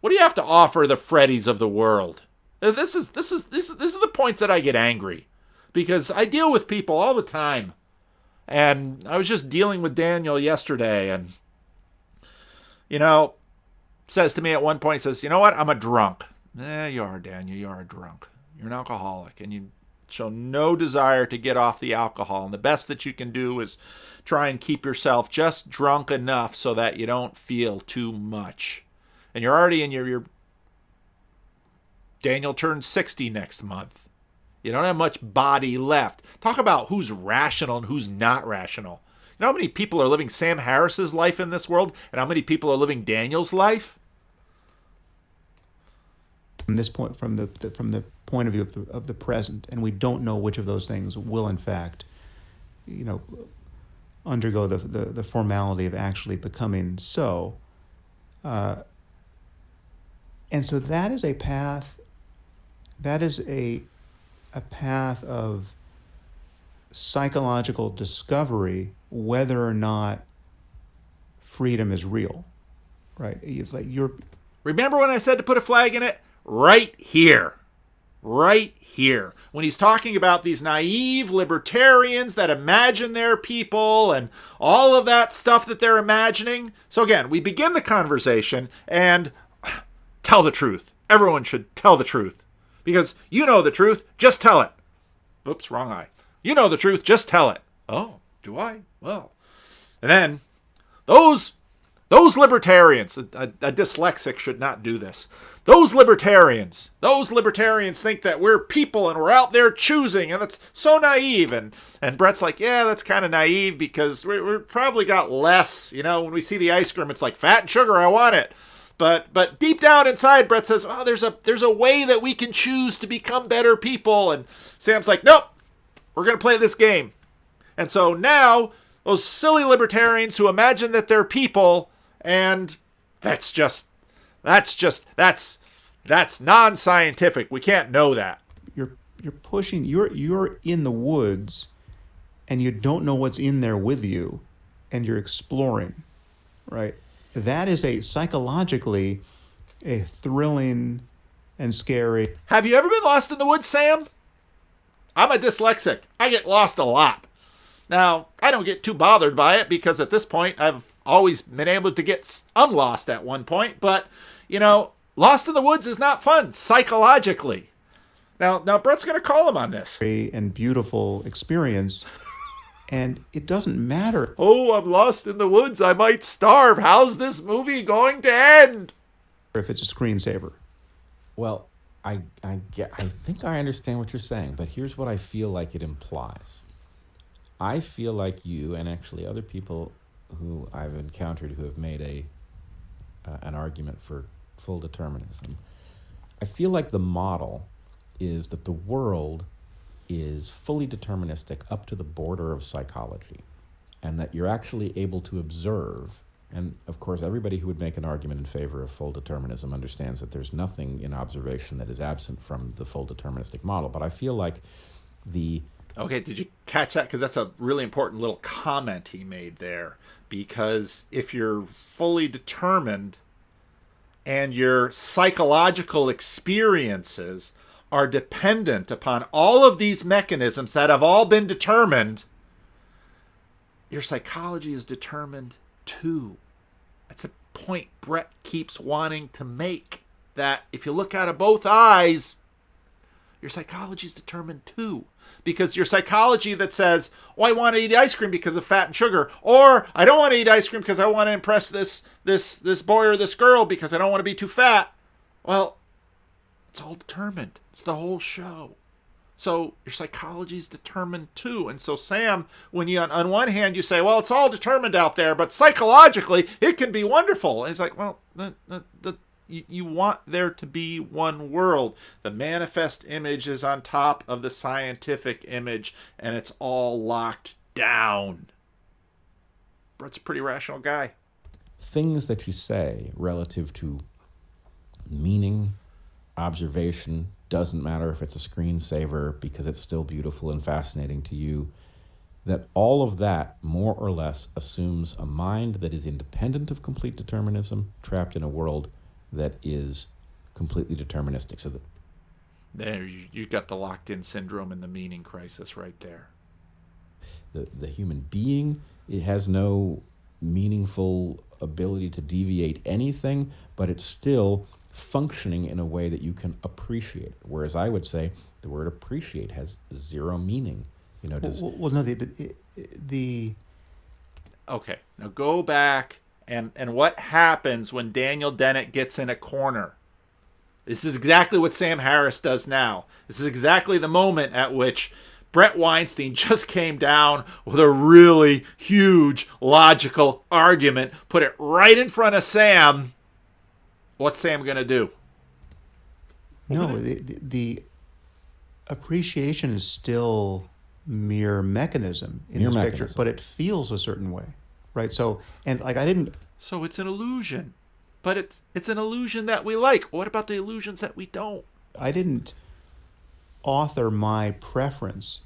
What do you have to offer the Freddies of the world? This is the points that I get angry, because I deal with people all the time, and I was just dealing with Daniel yesterday, and says to me at one point, he says, "You know what? I'm a drunk." You are, Daniel. You are a drunk. You're an alcoholic, and you show no desire to get off the alcohol. And the best that you can do is try and keep yourself just drunk enough so that you don't feel too much. And you're already in your Daniel turns 60 next month. You don't have much body left. Talk about who's rational and who's not rational. You know how many people are living Sam Harris's life in this world, and how many people are living Daniel's life? From this point, from the point of view of the present, and we don't know which of those things will, in fact, undergo the formality of actually becoming so. And so that is a path. That is a path of psychological discovery, whether or not freedom is real, right? It's like Remember when I said to put a flag in it? Right here. Right here. When he's talking about these naive libertarians that imagine they're people and all of that stuff that they're imagining. So again, we begin the conversation and tell the truth. Everyone should tell the truth. Because you know the truth, just tell it. Oops, wrong eye. You know the truth, just tell it. Oh, do I? Well. And then, those libertarians, a dyslexic should not do this. Those libertarians think that we're people and we're out there choosing, and that's so naive. And Bret's like, yeah, that's kind of naive because we're probably got less. When we see the ice cream, it's like fat and sugar, I want it. But deep down inside, Bret says, oh, there's a way that we can choose to become better people. And Sam's like, nope, we're going to play this game. And so now, those silly libertarians who imagine that they're people, and that's non-scientific. We can't know that. You're pushing, you're in the woods, and you don't know what's in there with you, and you're exploring, right? That is psychologically a thrilling and scary. Have you ever been lost in the woods, Sam? I'm a dyslexic. I get lost a lot. Now, I don't get too bothered by it because at this point, I've always been able to get unlost at one point. But, lost in the woods is not fun psychologically. Now Bret's going to call him on this. And beautiful experience. And it doesn't matter. Oh, I'm lost in the woods. I might starve. How's this movie going to end? If it's a screensaver. Well, I think I understand what you're saying, but here's what I feel like it implies. I feel like you, and actually other people who I've encountered who have made an argument for full determinism, I feel like the model is that the world is fully deterministic up to the border of psychology, and that you're actually able to observe. And of course, everybody who would make an argument in favor of full determinism understands that there's nothing in observation that is absent from the full deterministic model. But I feel like Okay, did you catch that? Because that's a really important little comment he made there. Because if you're fully determined and your psychological experiences are dependent upon all of these mechanisms that have all been determined, your psychology is determined too. That's a point Bret keeps wanting to make, that if you look out of both eyes, your psychology is determined too. Because your psychology that says, oh, I want to eat ice cream because of fat and sugar, or I don't want to eat ice cream because I want to impress this boy or this girl because I don't want to be too fat. Well, it's all determined. It's the whole show. So your psychology is determined too. And so, Sam, when you, on one hand, you say, well, it's all determined out there, but psychologically, it can be wonderful. And he's like, well, you want there to be one world. The manifest image is on top of the scientific image, and it's all locked down. Brett's a pretty rational guy. Things that you say relative to meaning, observation, doesn't matter if it's a screensaver because it's still beautiful and fascinating to you, that all of that more or less assumes a mind that is independent of complete determinism, trapped in a world that is completely deterministic. So that there, you got the locked-in syndrome and the meaning crisis right there. The human being, it has no meaningful ability to deviate anything, but it's still functioning in a way that you can appreciate it. Whereas I would say the word appreciate has zero meaning. You know, does the Okay, now go back and what happens when Daniel Dennett gets in a corner? This is exactly what Sam Harris does now. This is exactly the moment at which Bret Weinstein just came down with a really huge logical argument, put it right in front of Sam. What's Sam going to do? No, the appreciation is still mere mechanism in this picture, but it feels a certain way, right? So, and like So it's an illusion, but it's an illusion that we like. What about the illusions that we don't? I didn't author my preference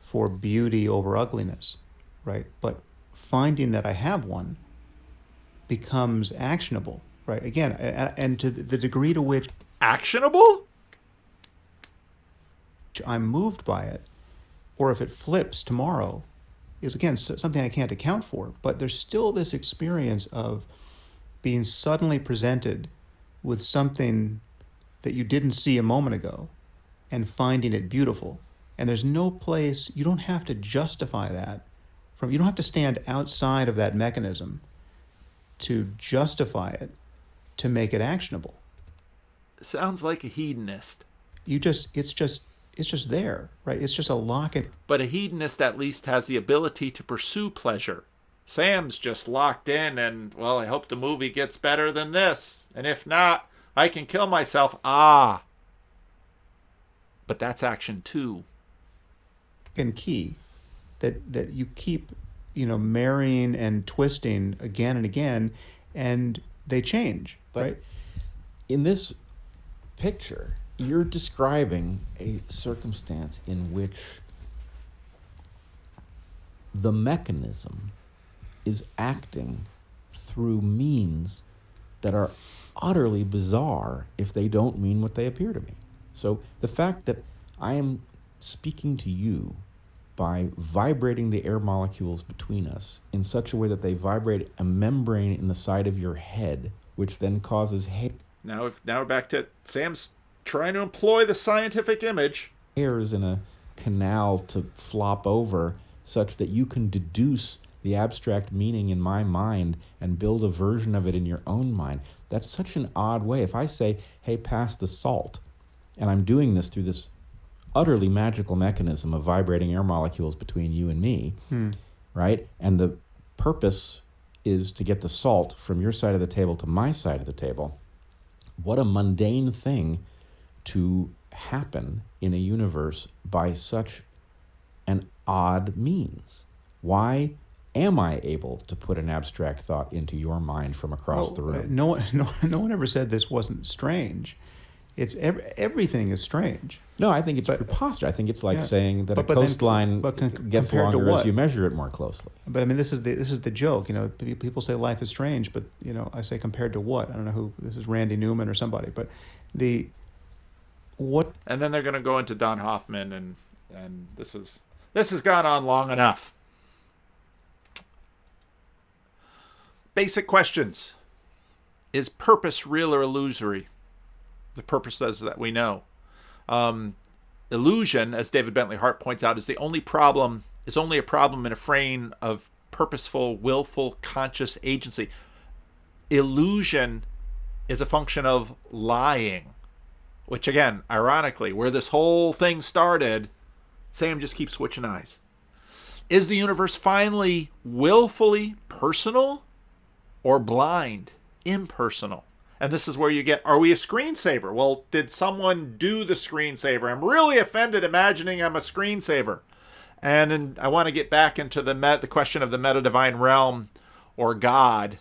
for beauty over ugliness, right? But finding that I have one becomes actionable. Right. Again, and to the degree to which actionable, I'm moved by it, or if it flips tomorrow, is again something I can't account for. But there's still this experience of being suddenly presented with something that you didn't see a moment ago, and finding it beautiful. And there's no place, you don't have to justify that you don't have to stand outside of that mechanism to justify it, to make it actionable. Sounds like a hedonist. It's just there, right? It's just a locket. But a hedonist at least has the ability to pursue pleasure. Sam's just locked in and, well, I hope the movie gets better than this. And if not, I can kill myself. But that's action too. And key that you keep, marrying and twisting again and again, and they change. But right? In this picture, you're describing a circumstance in which the mechanism is acting through means that are utterly bizarre if they don't mean what they appear to me. So the fact that I am speaking to you by vibrating the air molecules between us in such a way that they vibrate a membrane in the side of your head, which then causes Now we're back to Sam's trying to employ the scientific image. Hairs in a canal to flop over such that you can deduce the abstract meaning in my mind and build a version of it in your own mind. That's such an odd way. If I say, hey, pass the salt, and I'm doing this through this utterly magical mechanism of vibrating air molecules between you and me, right? And the purpose is to get the salt from your side of the table to my side of the table. What a mundane thing to happen in a universe by such an odd means? Why am I able to put an abstract thought into your mind from across the room? No one ever said this wasn't strange. It's everything is strange. No, I think it's preposterous. I think it's like saying that a then- coastline but gets compared to longer as what? you measure it more closely. But I mean, this is the joke. You know, people say life is strange, but you know, I say compared to what? I don't know who this is, Randy Newman or somebody. But what? And then they're going to go into Don Hoffman, and this has gone on long enough. Basic questions: is purpose real or illusory? The purpose says that we know. Illusion, as David Bentley Hart points out, is only a problem in a frame of purposeful, willful, conscious agency. Illusion is a function of lying, which again, ironically, where this whole thing started, Sam just keeps switching eyes. Is the universe finally willfully personal or blind, impersonal? And this is where you get, are we a screensaver? Well, did someone do the screensaver? I'm really offended imagining I'm a screensaver. And I want to get back into the question of the meta-divine realm or God.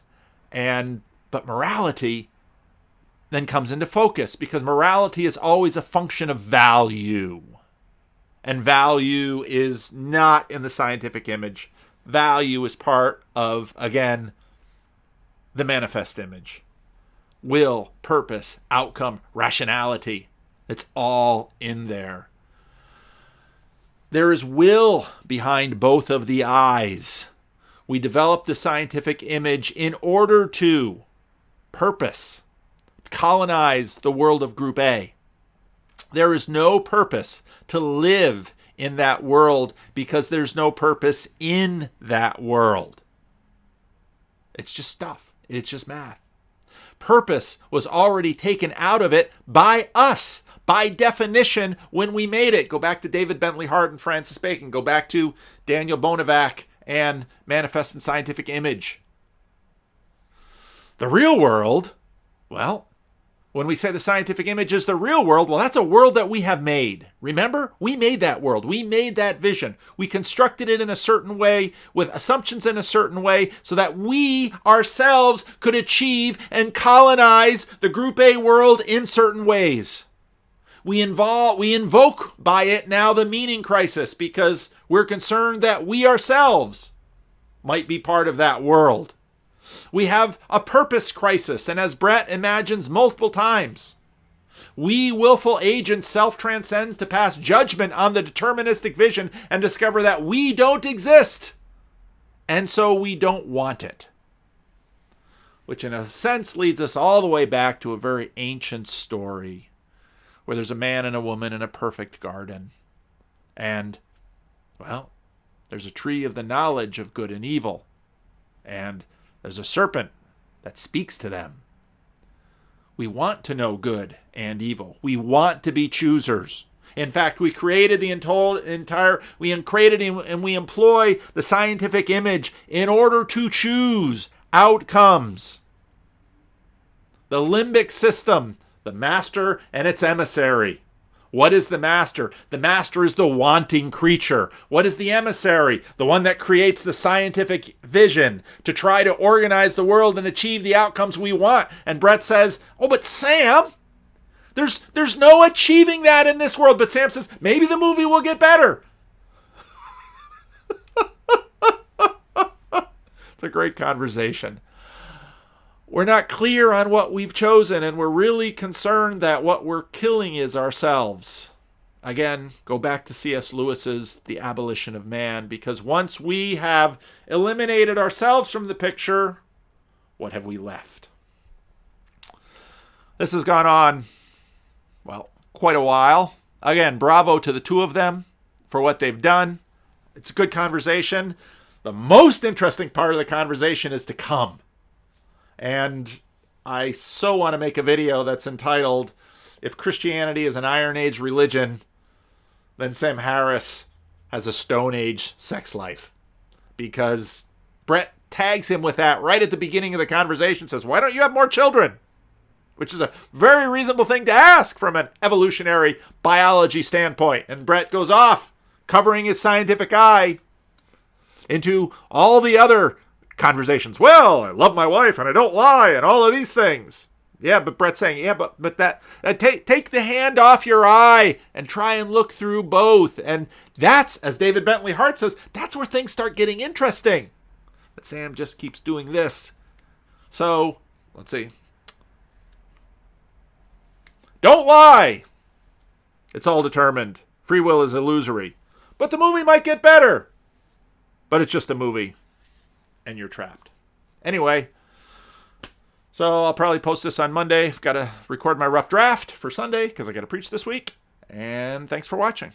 But morality then comes into focus, because morality is always a function of value. And value is not in the scientific image. Value is part of, again, the manifest image. Will, purpose, outcome, rationality. It's all in there. There is will behind both of the eyes. We develop the scientific image in order to purpose, colonize the world of Group A. There is no purpose to live in that world because there's no purpose in that world. It's just stuff. It's just math. Purpose was already taken out of it by us, by definition, when we made it. Go back to David Bentley Hart and Francis Bacon. Go back to Daniel Bonevac and Manifest and Scientific Image. The real world, well, when we say the scientific image is the real world, well, that's a world that we have made. Remember? We made that world. We made that vision. We constructed it in a certain way, with assumptions in a certain way, so that we ourselves could achieve and colonize the Group A world in certain ways. We invoke by it now the meaning crisis, because we're concerned that we ourselves might be part of that world. We have a purpose crisis, and as Bret imagines multiple times, we willful agents self-transcends to pass judgment on the deterministic vision and discover that we don't exist, and so we don't want it. Which in a sense leads us all the way back to a very ancient story where there's a man and a woman in a perfect garden. And, well, there's a tree of the knowledge of good and evil. And there's a serpent that speaks to them. We want to know good and evil. We want to be choosers. In fact, we created we employ the scientific image in order to choose outcomes. The limbic system, the master and its emissary. What is the master? The master is the wanting creature. What is the emissary? The one that creates the scientific vision to try to organize the world and achieve the outcomes we want. And Bret says, oh, but Sam, there's no achieving that in this world. But Sam says, maybe the movie will get better. It's a great conversation. We're not clear on what we've chosen, and we're really concerned that what we're killing is ourselves. Again, go back to C.S. Lewis's The Abolition of Man, because once we have eliminated ourselves from the picture, what have we left? This has gone on, well, quite a while. Again, bravo to the two of them for what they've done. It's a good conversation. The most interesting part of the conversation is to come. And I so want to make a video that's entitled, If Christianity is an Iron Age Religion, then Sam Harris has a Stone Age sex life. Because Bret tags him with that right at the beginning of the conversation, says, why don't you have more children? which is a very reasonable thing to ask from an evolutionary biology standpoint. And Bret goes off, covering his scientific eye, into all the other conversations. Well, I love my wife and I don't lie and all of these things. Yeah, but Bret's saying, yeah, but that take the hand off your eye and try and look through both. And that's, as David Bentley Hart says, that's where things start getting interesting. But Sam just keeps doing this. So, let's see. Don't lie. It's all determined. Free will is illusory. But the movie might get better. But it's just a movie. And you're trapped. Anyway, so I'll probably post this on Monday. I've got to record my rough draft for Sunday because I got to preach this week. And thanks for watching.